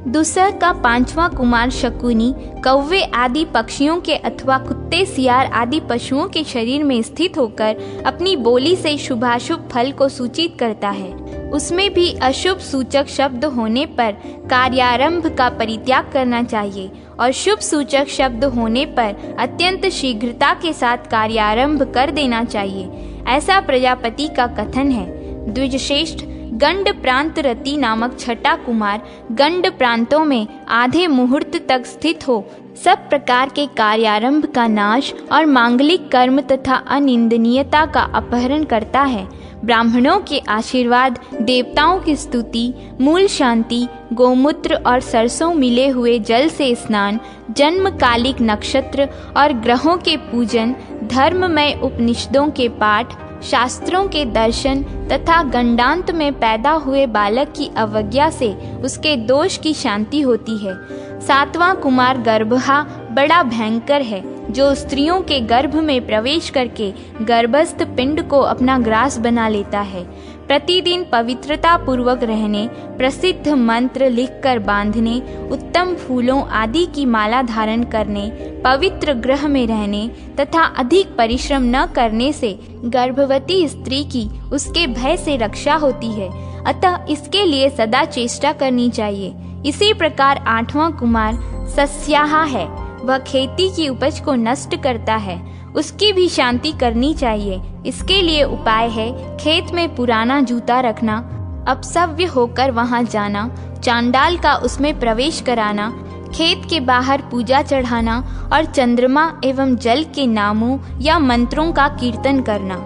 दुस्सह का 5वां कुमार शकुनी कौवे आदि पक्षियों के अथवा कुत्ते, सियार आदि पशुओं के शरीर में स्थित होकर अपनी बोली से शुभाशुभ फल को सूचित करता है। उसमें भी अशुभ सूचक शब्द होने पर कार्यारंभ का परित्याग करना चाहिए और शुभ सूचक शब्द होने पर अत्यंत शीघ्रता के साथ कार्यारंभ कर देना चाहिए। ऐसा प्रजापति का कथन है। द्विजश्रेष्ठ गंड प्रांत रति नामक छठा कुमार गंड प्रांतों में आधे मुहूर्त तक स्थित हो सब प्रकार के कार्यारंभ का नाश और मांगलिक कर्म तथा अनिंदनीयता का अपहरण करता है। ब्राह्मणों के आशीर्वाद, देवताओं की स्तुति, मूल शांति, गोमूत्र और सरसों मिले हुए जल से स्नान, जन्मकालिक नक्षत्र और ग्रहों के पूजन, धर्ममय उपनिषदों के पाठ, शास्त्रों के दर्शन तथा गंडांत में पैदा हुए बालक की अवज्ञा से उसके दोष की शांति होती है। 7वां कुमार गर्भहा बड़ा भयंकर है, जो स्त्रियों के गर्भ में प्रवेश करके गर्भस्थ पिंड को अपना ग्रास बना लेता है। प्रतिदिन पवित्रता पूर्वक रहने, प्रसिद्ध मंत्र लिखकर बांधने, उत्तम फूलों आदि की माला धारण करने, पवित्र गृह में रहने तथा अधिक परिश्रम न करने से गर्भवती स्त्री की उसके भय से रक्षा होती है। अतः इसके लिए सदा चेष्टा करनी चाहिए। इसी प्रकार 8वां कुमार सस्याहा है। वह खेती की उपज को नष्ट करता है, उसकी भी शांति करनी चाहिए। इसके लिए उपाय है खेत में पुराना जूता रखना, अपसव्य होकर वहां जाना, चांडाल का उसमें प्रवेश कराना, खेत के बाहर पूजा चढ़ाना और चंद्रमा एवं जल के नामों या मंत्रों का कीर्तन करना।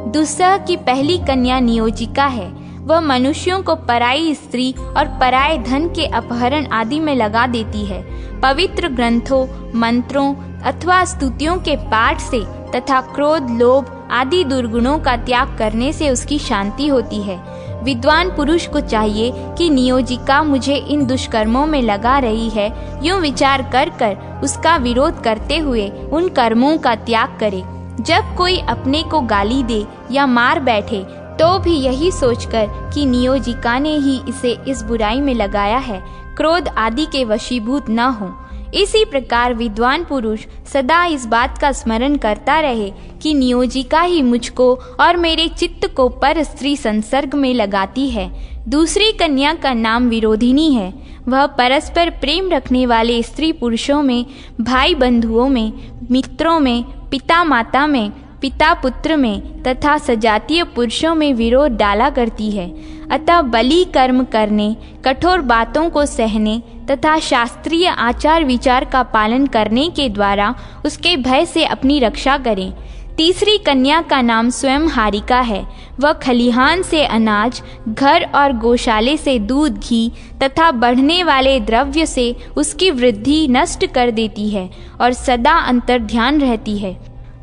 दुस्सह की पहली कन्या नियोजिका है। वह मनुष्यों को पराई स्त्री और पराये धन के अपहरण आदि में लगा देती है। पवित्र ग्रंथों, मंत्रों अथवा स्तुतियों के पाठ से तथा क्रोध, लोभ आदि दुर्गुणों का त्याग करने से उसकी शांति होती है। विद्वान पुरुष को चाहिए कि नियोजिका मुझे इन दुष्कर्मों में लगा रही है, यूं विचार कर कर उसका विरोध करते हुए उन कर्मों का त्याग करे। जब कोई अपने को गाली दे या मार बैठे तो भी यही सोचकर कि नियोजिका ने ही इसे इस बुराई में लगाया है, क्रोध आदि के वशीभूत न हो। इसी प्रकार विद्वान पुरुष सदा इस बात का स्मरण करता रहे कि नियोजिका ही मुझको और मेरे चित्त को पर स्त्री संसर्ग में लगाती है। दूसरी कन्या का नाम विरोधिनी है। वह परस्पर प्रेम रखने वाले स्त्री पुरुषों में, भाई बंधुओं में, मित्रों में, पिता माता में, पिता पुत्र में तथा सजातीय पुरुषों में विरोध डाला करती है। अतः बलि कर्म करने, कठोर बातों को सहने तथा शास्त्रीय आचार विचार का पालन करने के द्वारा उसके भय से अपनी रक्षा करें। तीसरी कन्या का नाम स्वयं हारिका है। वह खलिहान से अनाज, घर और गौशाले से दूध, घी तथा बढ़ने वाले द्रव्य से उसकी वृद्धि नष्ट कर देती है और सदा अंतर्ध्यान रहती है।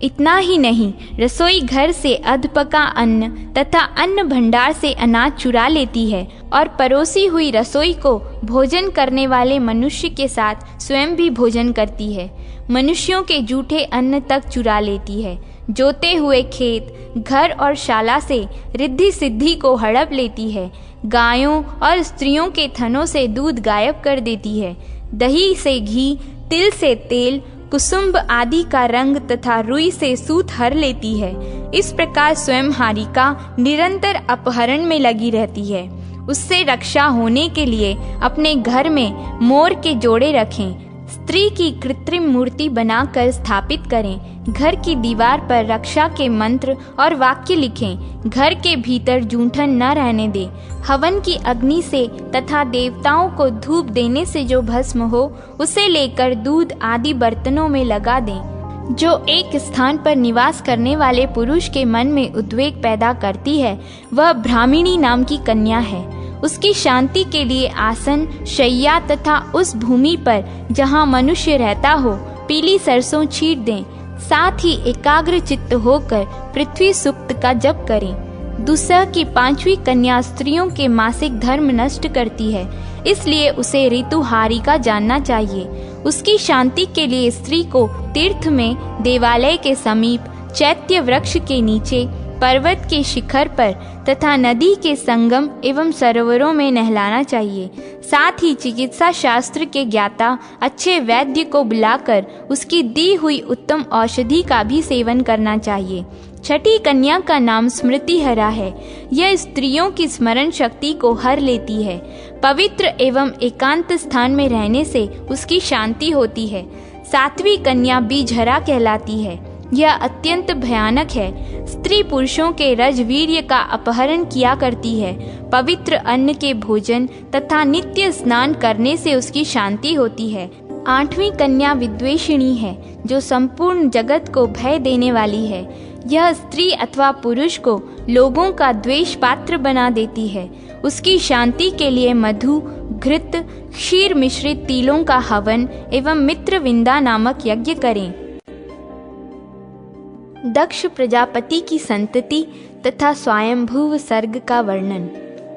इतना ही नहीं, रसोई घर से अधपका अन्न तथा अन्न भंडार से अनाज चुरा लेती है और परोसी हुई रसोई को भोजन करने वाले मनुष्य के साथ स्वयं भी भोजन करती है। मनुष्यों के जूठे अन्न तक चुरा लेती है। जोते हुए खेत, घर और शाला से रिद्धि सिद्धि को हड़प लेती है। गायों और स्त्रियों के थनों से दूध गायब कर देती है। दही से घी, तिल से तेल, कुसुम्ब आदि का रंग तथा रुई से सूत हर लेती है। इस प्रकार स्वयं हारिका निरंतर अपहरण में लगी रहती है। उससे रक्षा होने के लिए अपने घर में मोर के जोड़े रखें। स्त्री की कृत्रिम मूर्ति बनाकर स्थापित करें। घर की दीवार पर रक्षा के मंत्र और वाक्य लिखें। घर के भीतर जूठन न रहने दें। हवन की अग्नि से तथा देवताओं को धूप देने से जो भस्म हो उसे लेकर दूध आदि बर्तनों में लगा दें। जो एक स्थान पर निवास करने वाले पुरुष के मन में उद्वेग पैदा करती है वह ब्राह्मणी नाम की कन्या है। उसकी शांति के लिए आसन, शैया तथा उस भूमि पर जहाँ मनुष्य रहता हो पीली सरसों छीट दें। साथ ही एकाग्र चित्त होकर पृथ्वी सूक्त का जप करें। दुस्सह की पांचवी कन्या स्त्रियों के मासिक धर्म नष्ट करती है, इसलिए उसे ऋतुहारिका जानना चाहिए। उसकी शांति के लिए स्त्री को तीर्थ में, देवालय के समीप, चैत्य वृक्ष के नीचे, पर्वत के शिखर पर तथा नदी के संगम एवं सरोवरों में नहलाना चाहिए। साथ ही चिकित्सा शास्त्र के ज्ञाता अच्छे वैद्य को बुलाकर उसकी दी हुई उत्तम औषधि का भी सेवन करना चाहिए। छठी कन्या का नाम स्मृतिहरा है। यह स्त्रियों की स्मरण शक्ति को हर लेती है। पवित्र एवं एकांत स्थान में रहने से उसकी शांति होती है। सातवीं कन्या बीजहरा कहलाती है। यह अत्यंत भयानक है। स्त्री पुरुषों के रजवीर्य का अपहरण किया करती है। पवित्र अन्न के भोजन तथा नित्य स्नान करने से उसकी शांति होती है। आठवीं कन्या विद्वेषिणी है, जो संपूर्ण जगत को भय देने वाली है। यह स्त्री अथवा पुरुष को लोगों का द्वेष पात्र बना देती है। उसकी शांति के लिए मधु, घृत, क्षीर मिश्रित तिलों का हवन एवं मित्रविंदा नामक यज्ञ करें। दक्ष प्रजापति की संतति तथा स्वयंभुव सर्ग का वर्णन।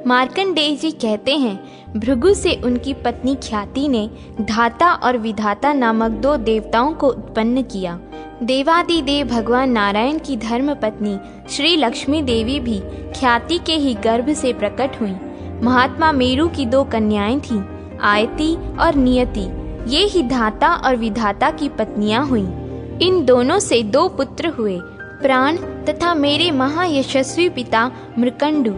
मार्कंडेय जी कहते हैं, भृगु से उनकी पत्नी ख्याति ने धाता और विधाता नामक दो देवताओं को उत्पन्न किया। देवादिदेव भगवान नारायण की धर्म पत्नी श्री लक्ष्मी देवी भी ख्याति के ही गर्भ से प्रकट हुई। महात्मा मेरु की दो कन्याएं थीं, आयति और नियति। ये ही धाता और विधाता की पत्नियां हुईं। इन दोनों से दो पुत्र हुए, प्राण तथा मेरे महायशस्वी पिता मृकंडु।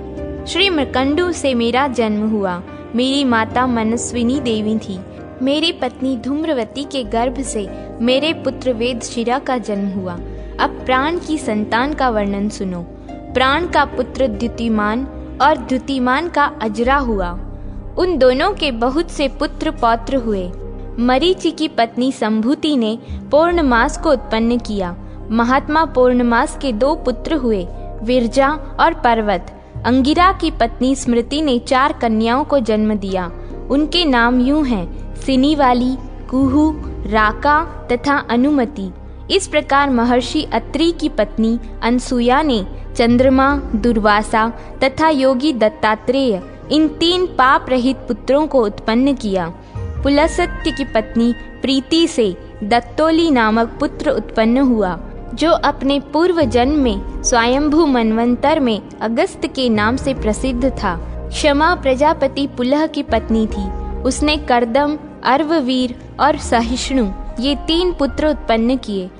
श्री मृकंडु से मेरा जन्म हुआ। मेरी माता मनस्विनी देवी थी। मेरी पत्नी धूम्रवती के गर्भ से मेरे पुत्र वेदशिरा का जन्म हुआ। अब प्राण की संतान का वर्णन सुनो। प्राण का पुत्र द्युतिमान और द्युतिमान का अजरा हुआ। उन दोनों के बहुत से पुत्र पौत्र हुए। मरीचि की पत्नी संभूति ने पूर्णमास को उत्पन्न किया। महात्मा पूर्णमास के 2 पुत्र हुए, विरजा और पर्वत। अंगिरा की पत्नी स्मृति ने 4 कन्याओं को जन्म दिया। उनके नाम यूं हैं, सिनीवाली, कुहू, राका तथा अनुमति। इस प्रकार महर्षि अत्रि की पत्नी अनसुया ने चंद्रमा, दुर्वासा तथा योगी दत्तात्रेय इन 3 पाप रहित पुत्रों को उत्पन्न किया। पुलस्त्य की पत्नी प्रीति से दत्तोली नामक पुत्र उत्पन्न हुआ, जो अपने पूर्व जन्म में स्वयंभू मनवंतर में अगस्त के नाम से प्रसिद्ध था। क्षमा प्रजापति पुलह की पत्नी थी। उसने कर्दम, अर्ववीर और सहिष्णु ये 3 पुत्र उत्पन्न किए।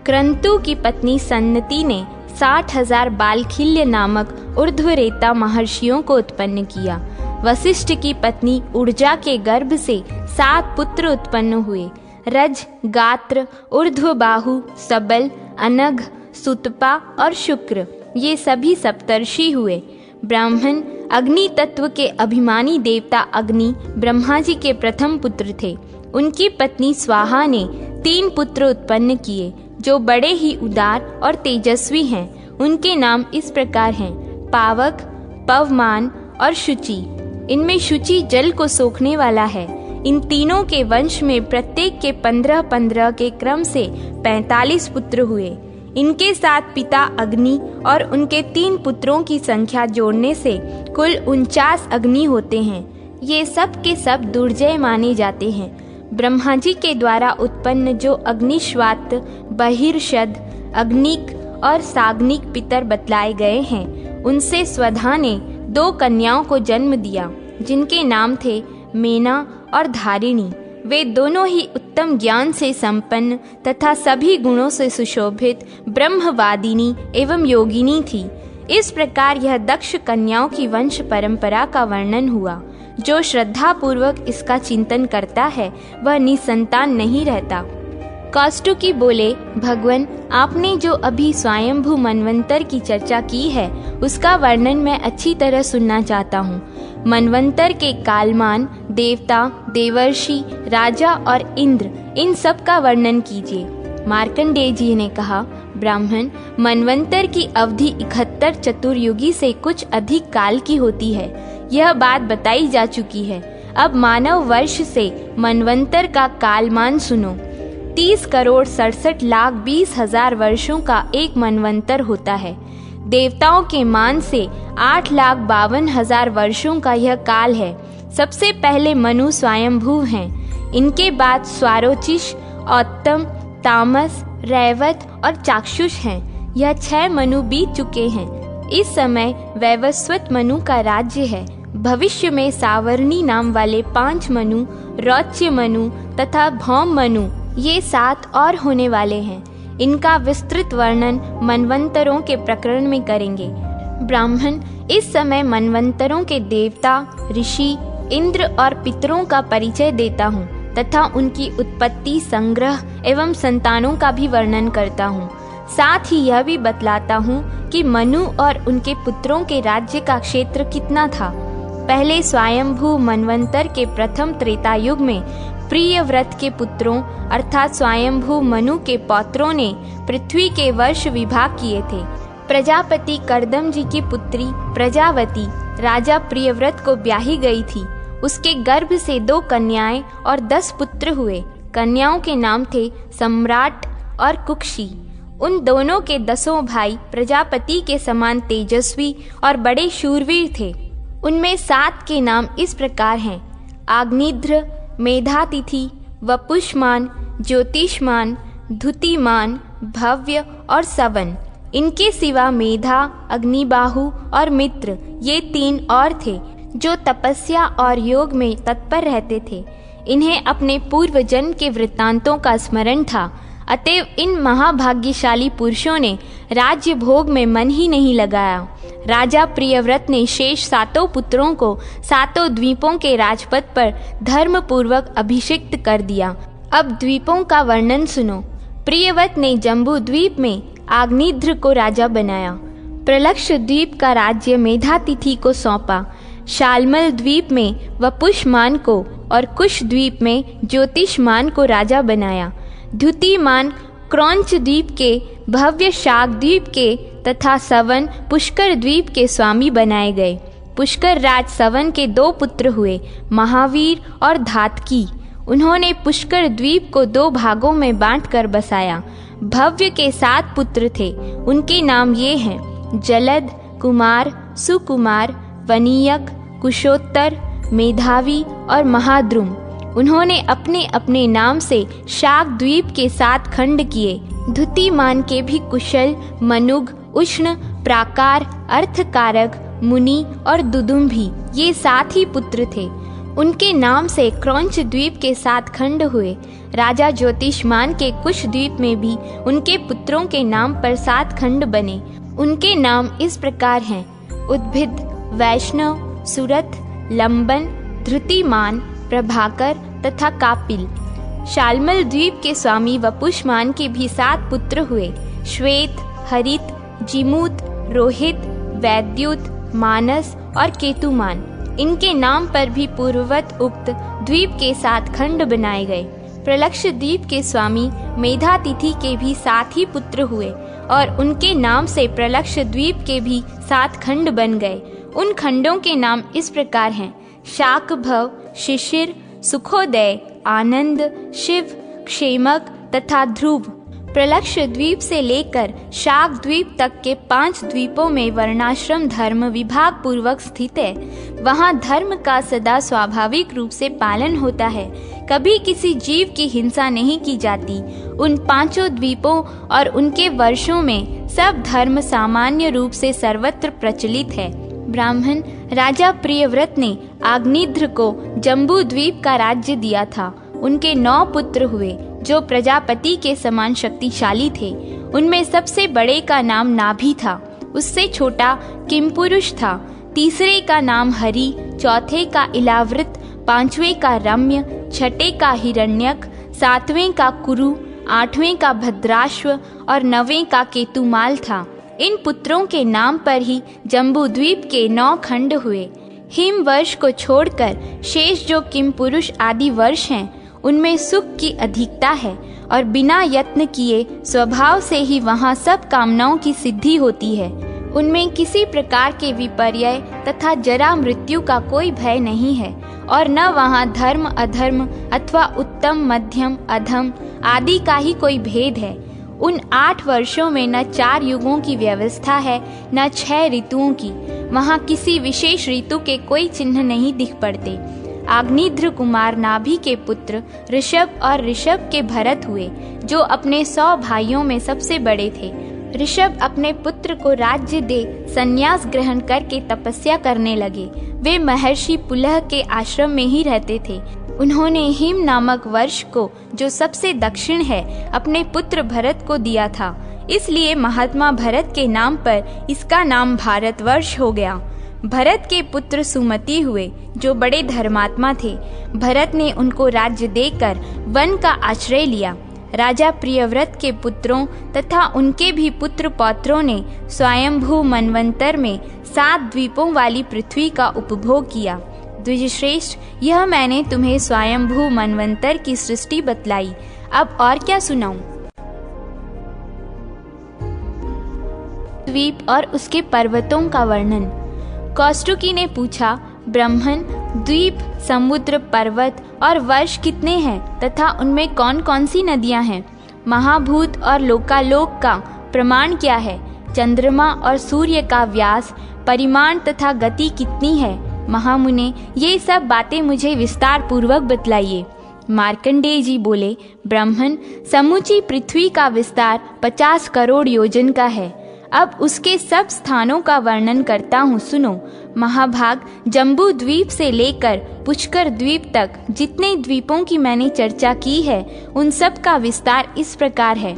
क्रंतु की पत्नी सन्नति ने 60,000 बालखिल्य नामक ऊर्ध्वरेता महर्षियों को उत्पन्न किया। वशिष्ठ की पत्नी ऊर्जा के गर्भ से 7 पुत्र उत्पन्न हुए। रज, गात्र, ऊर्ध्वबाहु, सबल, अनघ, सुतपा और शुक्र ये सभी सप्तर्षि हुए। ब्राह्मण अग्नि तत्व के अभिमानी देवता अग्नि ब्रह्मा जी के प्रथम पुत्र थे। उनकी पत्नी स्वाहा ने 3 पुत्र उत्पन्न किए, जो बड़े ही उदार और तेजस्वी हैं। उनके नाम इस प्रकार हैं, पावक, पवमान और शुचि। इनमें शुचि जल को सोखने वाला है। इन तीनों के वंश में प्रत्येक के 15-15 के क्रम से 45 पुत्र हुए। इनके साथ पिता अग्नि और उनके 3 पुत्रों की संख्या जोड़ने से कुल 49 अग्नि होते हैं। ये सब के सब दुर्जय माने जाते हैं। ब्रह्मा जी के द्वारा उत्पन्न जो अग्निश्वात, बहिर्षद, अग्निक और साग्निक पितर बतलाए गए हैं, उनसे स्वधा ने 2 कन्याओं को जन्म दिया, जिनके नाम थे मेना और धारिणी। वे दोनों ही उत्तम ज्ञान से संपन्न तथा सभी गुणों से सुशोभित ब्रह्मवादिनी एवं योगिनी थी। इस प्रकार यह दक्ष कन्याओं की वंश परंपरा का वर्णन हुआ। जो श्रद्धा पूर्वक इसका चिंतन करता है वह निसंतान नहीं रहता। कौष्टुकी बोले, भगवान आपने जो अभी स्वयंभू मनवंतर की चर्चा की है उसका वर्णन मैं अच्छी तरह सुनना चाहता हूँ। मनवंतर के कालमान, देवता, देवर्षि, राजा और इंद्र इन सब का वर्णन कीजिए। मार्कंडेय जी ने कहा, ब्राह्मण मनवंतर की अवधि 71 चतुर्युगी से कुछ अधिक काल की होती है। यह बात बताई जा चुकी है। अब मानव वर्ष से मनवंतर का कालमान सुनो। 30,67,20,000 वर्षों का एक मनवंतर होता है। देवताओं के मान से 8,52,000 वर्षों का यह काल है। सबसे पहले मनु स्वयंभू हैं। इनके बाद स्वारोचिष, औत्तम, तामस, रैवत और चाक्षुष हैं। यह 6 मनु बीत चुके हैं। इस समय वैवस्वत मनु का राज्य है। भविष्य में सावर्णी नाम वाले 5 मनु, रौच्य मनु तथा भौम मनु ये 7 और होने वाले हैं। इनका विस्तृत वर्णन मनवंतरों के प्रकरण में करेंगे। ब्राह्मण इस समय मनवंतरों के देवता, ऋषि, इंद्र और पितरों का परिचय देता हूँ तथा उनकी उत्पत्ति, संग्रह एवं संतानों का भी वर्णन करता हूँ। साथ ही यह भी बतलाता हूँ कि मनु और उनके पुत्रों के राज्य का क्षेत्र कितना था। पहले स्वयंभू मनवंतर के प्रथम त्रेता युग में प्रियव्रत के पुत्रों अर्थात स्वयंभू मनु के पौत्रों ने पृथ्वी के वर्ष विभाग किए थे। प्रजापति कर्दम जी की पुत्री प्रजावती राजा प्रियव्रत को ब्याही गई थी। उसके गर्भ से 2 कन्याएं और 10 पुत्र हुए। कन्याओं के नाम थे सम्राट और कुक्षी। उन दोनों के 10 भाई प्रजापति के समान तेजस्वी और बड़े शूरवीर थे। उनमें 7 के नाम इस प्रकार हैं, आग्निध्र, मेधातिथि, वपुष्मान, ज्योतिष्मान, धुतिमान, भव्य और सवन। इनके सिवा मेधा, अग्निबाहु और मित्र ये 3 और थे जो तपस्या और योग में तत्पर रहते थे। इन्हें अपने पूर्व जन्म के वृत्तांतों का स्मरण था। अतएव इन महाभाग्यशाली पुरुषों ने राज्य भोग में मन ही नहीं लगाया। राजा प्रियव्रत ने शेष 7 पुत्रों को 7 द्वीपों के राजपद पर धर्म पूर्वक अभिषिक्त कर दिया। अब द्वीपों का वर्णन सुनो। प्रियव्रत ने जम्बू द्वीप में आग्निध्र को राजा बनाया। प्रलक्ष द्वीप का राज्य मेधातिथि को सौंपा। शालमल द्वीप में वपुष्मान को और कुश द्वीप में ज्योतिषमान को राजा बनाया। द्युतिमान क्रौंच द्वीप के, भव्य शाक द्वीप के तथा सवन पुष्कर द्वीप के स्वामी बनाए गए। पुष्कर राज सवन के 2 पुत्र हुए, महावीर और धातकी। उन्होंने पुष्कर द्वीप को 2 भागों में बांटकर बसाया। भव्य के 7 पुत्र थे। उनके नाम ये हैं: जलद, कुमार, सुकुमार, वनीयक, कुशोत्तर, मेधावी और महाद्रुम। उन्होंने अपने अपने नाम से शाक द्वीप के 7 खंड किए। द्युतिमान के भी कुशल, मनुग, उष्ण, प्राकार, अर्थकारक, मुनि और दुदुम्भी ये 7 ही पुत्र थे। उनके नाम से क्रौंच द्वीप के 7 खंड हुए। राजा ज्योतिषमान के कुश द्वीप में भी उनके पुत्रों के नाम पर 7 खंड बने। उनके नाम इस प्रकार हैं: उद्भिद, वैष्णव, सुरथ, लंबन, धृतिमान, प्रभाकर तथा कापिल। शालमल द्वीप के स्वामी वपुष्मान के भी 7 पुत्र हुए: श्वेत, हरित, जिमूत, रोहित, वैद्युत, मानस और केतुमान। इनके नाम पर भी पूर्ववत उक्त द्वीप के 7 खंड बनाए गए। प्रलक्ष द्वीप के स्वामी मेधातिथि के भी 7 ही पुत्र हुए और उनके नाम से प्रलक्ष द्वीप के भी 7 खंड बन गए। उन खंडों के नाम इस प्रकार हैं: शाकभव, शिशिर, सुखोदय, आनंद, शिव, क्षेमक तथा ध्रुव। प्रलक्ष द्वीप से लेकर शाक द्वीप तक के 5 द्वीपों में वर्णाश्रम धर्म विभाग पूर्वक स्थित है। वहाँ धर्म का सदा स्वाभाविक रूप से पालन होता है। कभी किसी जीव की हिंसा नहीं की जाती। उन 5 द्वीपों और उनके वर्षों में सब धर्म सामान्य रूप से सर्वत्र प्रचलित है। ब्राह्मण राजा प्रियव्रत ने आग्निध्र को जम्बू द्वीप का राज्य दिया था। उनके 9 पुत्र हुए जो प्रजापति के समान शक्तिशाली थे। उनमें सबसे बड़े का नाम नाभि था, उससे छोटा किमपुरुष था, तीसरे का नाम हरि, चौथे का इलावृत, 5वें का रम्य, 6ठे का हिरण्यक, 7वें का कुरु, 8वें का भद्राश्व और 9वें का केतुमाल था। इन पुत्रों के नाम पर ही जम्बू द्वीप के 9 खंड हुए। हिम वर्ष को छोड़कर शेष जो किमपुरुष आदि वर्ष हैं, उनमें सुख की अधिकता है और बिना यत्न किए स्वभाव से ही वहाँ सब कामनाओं की सिद्धि होती है। उनमें किसी प्रकार के विपर्यय तथा जरा मृत्यु का कोई भय नहीं है और न वहाँ धर्म अधर्म अथवा उत्तम मध्यम अधम आदि का ही कोई भेद है। उन 8 वर्षों में न 4 युगों की व्यवस्था है न 6 ऋतुओं की। वहाँ किसी विशेष ऋतु के कोई चिन्ह नहीं दिख पड़ते। आग्निध्र कुमार नाभि के पुत्र ऋषभ और ऋषभ के भरत हुए, जो अपने 100 भाइयों में सबसे बड़े थे। ऋषभ अपने पुत्र को राज्य दे संन्यास ग्रहण करके तपस्या करने लगे। वे महर्षि पुलह के आश्रम में ही रहते थे। उन्होंने हिम नामक वर्ष को, जो सबसे दक्षिण है, अपने पुत्र भरत को दिया था। इसलिए महात्मा भरत के नाम पर इसका नाम भारतवर्ष हो गया। भरत के पुत्र सुमति हुए, जो बड़े धर्मात्मा थे। भरत ने उनको राज्य देकर वन का आश्रय लिया। राजा प्रियव्रत के पुत्रों तथा उनके भी पुत्र पौत्रों ने स्वयंभू मनवंतर में 7 द्वीपों वाली पृथ्वी का उपभोग किया। द्विजश्रेष्ठ, यह मैंने तुम्हें स्वयंभू मनवंतर की सृष्टि बतलाई। अब और क्या सुनाऊं? द्वीप और उसके पर्वतों का वर्णन। कौष्टुकी ने पूछा, ब्राह्मण, द्वीप, समुद्र, पर्वत और वर्ष कितने हैं तथा उनमें कौन कौन सी नदियां हैं? महाभूत और लोकालोक का प्रमाण क्या है? चंद्रमा और सूर्य का व्यास, परिमाण तथा गति कितनी है? महामुने, ये सब बातें मुझे विस्तार पूर्वक बतलाइए। मार्कंडेय जी बोले, ब्राह्मण, समूची पृथ्वी का विस्तार 50 करोड़ योजन का है। अब उसके सब स्थानों का वर्णन करता हूँ, सुनो। महाभाग जम्बू द्वीप से लेकर पुष्कर द्वीप तक जितने द्वीपों की मैंने चर्चा की है, उन सब का विस्तार इस प्रकार है।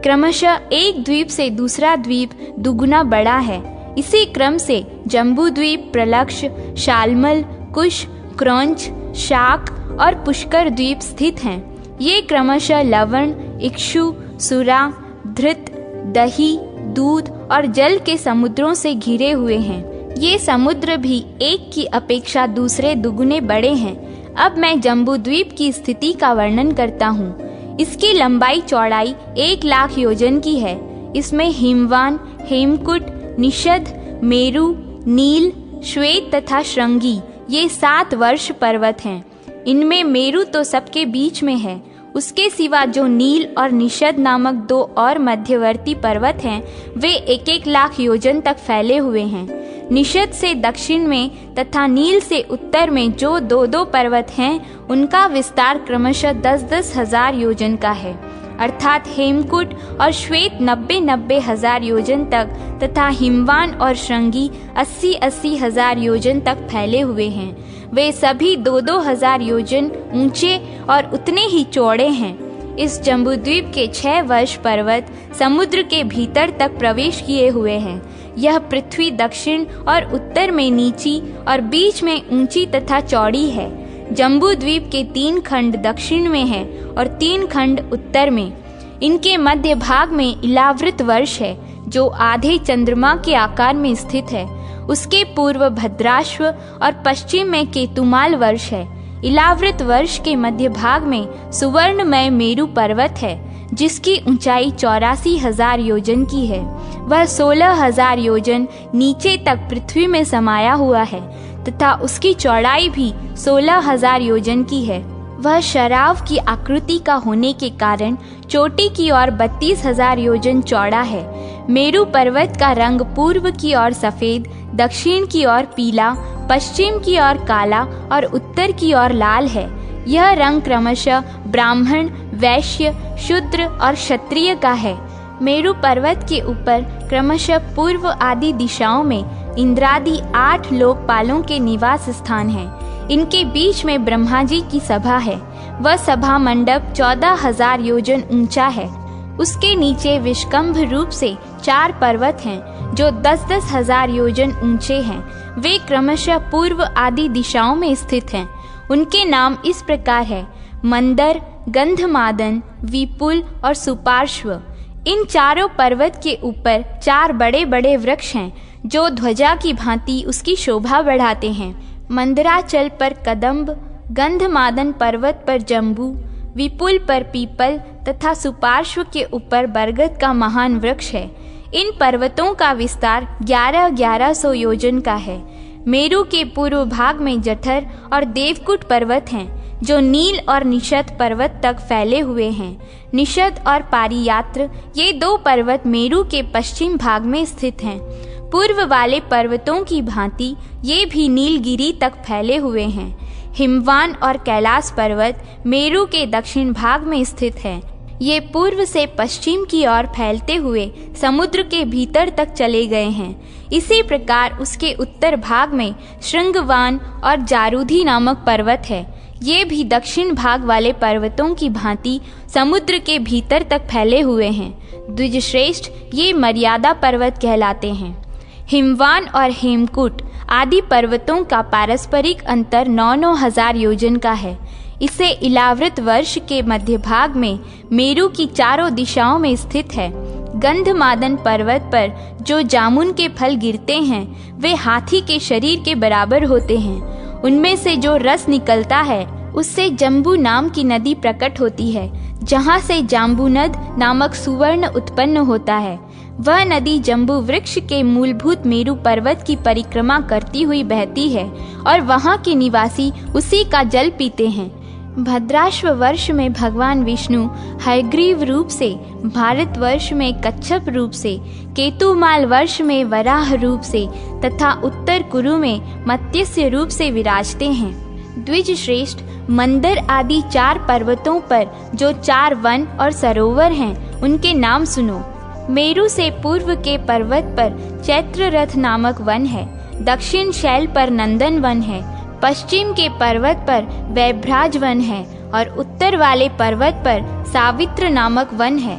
क्रमशः एक द्वीप से दूसरा द्वीप दुगुना बड़ा है। इसी क्रम से जम्बू द्वीप, प्रलक्ष, शालमल, कुश, क्रौंच, शाक और पुष्कर द्वीप स्थित हैं। ये क्रमशः लवण, इक्षु, सुरा, धृत, दही, दूध और जल के समुद्रों से घिरे हुए हैं। ये समुद्र भी एक की अपेक्षा दूसरे दुगुने बड़े हैं। अब मैं जम्बू द्वीप की स्थिति का वर्णन करता हूँ। इसकी लंबाई चौड़ाई 1,00,000 योजन की है। इसमें हिमवान, हेमकुट, निषद, मेरु, नील, श्वेत तथा श्रृंगी ये 7 वर्ष पर्वत हैं। इनमें मेरु तो सबके बीच में है। उसके सिवा जो नील और निषद नामक 2 और मध्यवर्ती पर्वत हैं, वे 1-1 लाख योजन तक फैले हुए हैं। निषद से दक्षिण में तथा नील से उत्तर में जो 2-2 पर्वत हैं, उनका विस्तार क्रमशः 10-10 हजार योजन का है, अर्थात हेमकुट और श्वेत 90-90 हजार योजन तक तथा हिमवान और श्रृंगी 80-80 हजार योजन तक फैले हुए हैं। वे सभी 2-2 हजार योजन ऊंचे और उतने ही चौड़े हैं। इस जम्बूद्वीप के 6 वर्ष पर्वत समुद्र के भीतर तक प्रवेश किए हुए हैं। यह पृथ्वी दक्षिण और उत्तर में नीची और बीच में ऊंची तथा चौड़ी है। जम्बूद्वीप के 3 खंड दक्षिण में है और 3 खंड उत्तर में। इनके मध्य भाग में इलावृत वर्ष है, जो आधे चंद्रमा के आकार में स्थित है। उसके पूर्व भद्राश्व और पश्चिम में केतुमाल वर्ष है। इलावृत वर्ष के मध्य भाग में सुवर्णमय मेरु पर्वत है, जिसकी ऊंचाई 84,000 योजन की है। वह 16,000 योजन नीचे तक पृथ्वी में समाया हुआ है तथा उसकी चौड़ाई भी 16,000 योजन की है। वह शराव की आकृति का होने के कारण चोटी की ओर 32,000 योजन चौड़ा है। मेरु पर्वत का रंग पूर्व की ओर सफेद, दक्षिण की ओर पीला, पश्चिम की ओर काला और उत्तर की ओर लाल है। यह रंग क्रमशः ब्राह्मण, वैश्य, शूद्र और क्षत्रिय का है। मेरु पर्वत के ऊपर क्रमशः पूर्व आदि दिशाओं में इंद्रादि 8 लोकपालों के निवास स्थान हैं। इनके बीच में ब्रह्मा जी की सभा है। वह सभा मंडप 14,000 योजन ऊंचा है। उसके नीचे विष्कंभ रूप से 4 पर्वत हैं, जो 10-10 हजार योजन ऊंचे हैं। वे क्रमशः पूर्व आदि दिशाओं में स्थित हैं। उनके नाम इस प्रकार है: मंदर, गंधमादन, विपुल और सुपार्श्व। इन चारों पर्वत के ऊपर 4 बड़े बड़े वृक्ष हैं, जो ध्वजा की भांति उसकी शोभा बढ़ाते हैं। मंदराचल पर कदम्ब, गंधमादन पर्वत पर जम्बू, विपुल पर पीपल तथा सुपार्श्व के ऊपर बरगद का महान वृक्ष है। इन पर्वतों का विस्तार 1100 योजन का है। मेरु के पूर्व भाग में जठर और देवकुट पर्वत हैं, जो नील और निषद पर्वत तक फैले हुए हैं। निषद और पारियात्र ये 2 पर्वत मेरु के पश्चिम भाग में स्थित हैं। पूर्व वाले पर्वतों की भांति ये भी नीलगिरी तक फैले हुए हैं। हिमवान और कैलाश पर्वत मेरु के दक्षिण भाग में स्थित है। ये पूर्व से पश्चिम की ओर फैलते हुए समुद्र के भीतर तक चले गए हैं। इसी प्रकार उसके उत्तर भाग में श्रृंगवान और जारूधी नामक पर्वत है। ये भी दक्षिण भाग वाले पर्वतों की भांति समुद्र के भीतर तक फैले हुए हैं। द्विजश्रेष्ठ ये मर्यादा पर्वत कहलाते हैं। हिमवान और हेमकुट आदि पर्वतों का पारस्परिक अंतर 9-9 हजार योजन का है। इसे इलावृत वर्ष के मध्य भाग में मेरु की चारों दिशाओं में स्थित है। गंधमादन पर्वत पर जो जामुन के फल गिरते हैं, वे हाथी के शरीर के बराबर होते हैं। उनमें से जो रस निकलता है, उससे जम्बू नाम की नदी प्रकट होती है, जहाँ से जाम्बूनद नामक सुवर्ण उत्पन्न होता है। वह नदी जम्बू वृक्ष के मूलभूत मेरु पर्वत की परिक्रमा करती हुई बहती है और वहाँ के निवासी उसी का जल पीते हैं। भद्राश्व वर्ष में भगवान विष्णु हयग्रीव रूप से, भारतवर्ष में कच्छप रूप से, केतुमाल वर्ष में वराह रूप से तथा उत्तर कुरु में मत्स्य रूप से विराजते हैं। द्विज श्रेष्ठ, मंदर आदि 4 पर्वतों पर जो 4 वन और सरोवर हैं, उनके नाम सुनो। मेरु से पूर्व के पर्वत पर चैत्ररथ नामक वन है। दक्षिण शैल पर नंदन वन है। पश्चिम के पर्वत पर वैभ्राज वन है और उत्तर वाले पर्वत पर सावित्र नामक वन है।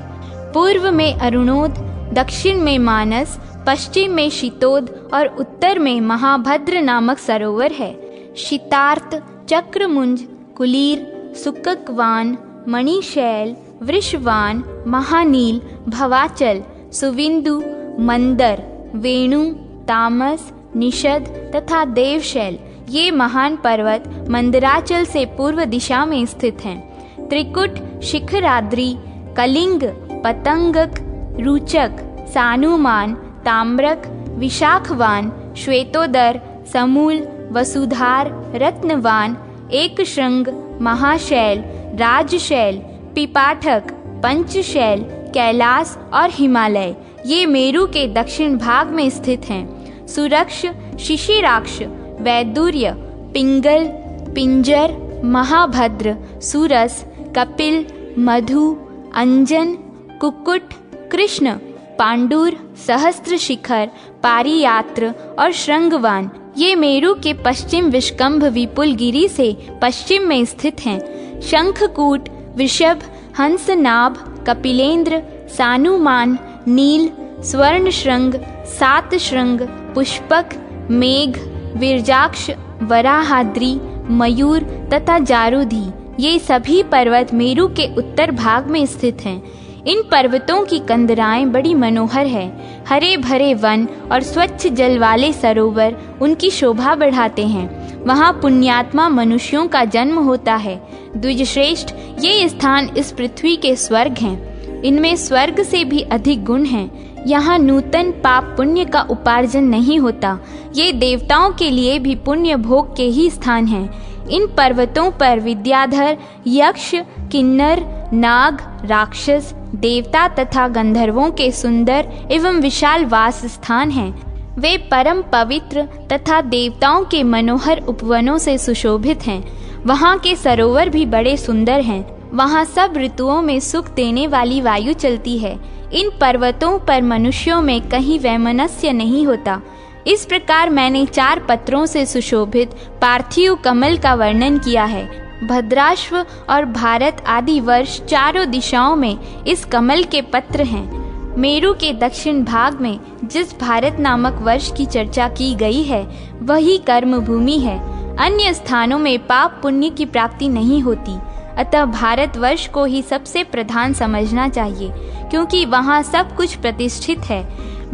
पूर्व में अरुणोद, दक्षिण में मानस, पश्चिम में शीतोद और उत्तर में महाभद्र नामक सरोवर है। शीतार्त, चक्रमुंज, कुलीर, सुककवान, मणिशैल, वृषवान, महानील, भवाचल, सुविंदु, मंदर, वेणु, तामस, निषद तथा देवशैल ये महान पर्वत मंदराचल से पूर्व दिशा में स्थित हैं। त्रिकुट, शिखराद्रि, कलिंग, पतंगक, रुचक, सानुमान, ताम्रक, विशाखवान, श्वेतोदर, समूल, वसुधार, रत्नवान, एकशृंग, महाशैल, राजशैल, पिपाठक, पंचशैल, कैलास और हिमालय ये मेरु के दक्षिण भाग में स्थित हैं। सुरक्ष, शिशिराक्ष, वैदुर्य, पिंगल, पिंजर, महाभद्र, सूरस, कपिल, मधु, अंजन, कुक्कुट, कृष्ण, पांडुर, सहस्त्र शिखर, पारियात्र और श्रृंगवान ये मेरु के पश्चिम विष्कंभ विपुलगिरी से पश्चिम में स्थित हैं। शंखकूट, वृषभ, हंसनाभ, कपिलेंद्र, सानुमान, नील, स्वर्ण श्रृंग, सात श्रृंग, पुष्पक, मेघ, विरजाक्ष, वराहाद्रि, मयूर तथा जारूधी ये सभी पर्वत मेरु के उत्तर भाग में स्थित हैं। इन पर्वतों की कंदराएं बड़ी मनोहर है। हरे भरे वन और स्वच्छ जल वाले सरोवर उनकी शोभा बढ़ाते हैं। वहाँ पुण्यात्मा मनुष्यों का जन्म होता है। द्विजश्रेष्ठ ये स्थान इस पृथ्वी के स्वर्ग हैं। इनमें स्वर्ग से भी अधिक गुण हैं। यहाँ नूतन पाप पुण्य का उपार्जन नहीं होता। ये देवताओं के लिए भी पुण्य भोग के ही स्थान हैं। इन पर्वतों पर विद्याधर, यक्ष, किन्नर, नाग, राक्षस, देवता तथा गंधर्वों के सुंदर एवं विशाल वास स्थान हैं। वे परम पवित्र तथा देवताओं के मनोहर उपवनों से सुशोभित हैं। वहाँ के सरोवर भी बड़े सुंदर हैं। वहाँ सब ऋतुओं में सुख देने वाली वायु चलती है। इन पर्वतों पर मनुष्यों में कहीं वैमनस्य नहीं होता। इस प्रकार मैंने 4 पत्रों से सुशोभित पार्थिव कमल का वर्णन किया है। भद्राश्व और भारत आदि वर्ष चारों दिशाओं में इस कमल के पत्र हैं। मेरु के दक्षिण भाग में जिस भारत नामक वर्ष की चर्चा की गई है वही कर्म भूमि है। अन्य स्थानों में पाप पुण्य की प्राप्ति नहीं होती। अतः भारत वर्ष को ही सबसे प्रधान समझना चाहिए, क्योंकि वहाँ सब कुछ प्रतिष्ठित है।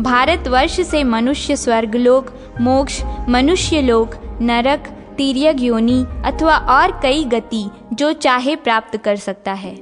भारत वर्ष से मनुष्य स्वर्गलोक, मोक्ष, मनुष्य लोक, नरक, तिर्यक योनि अथवा और कई गति जो चाहे प्राप्त कर सकता है।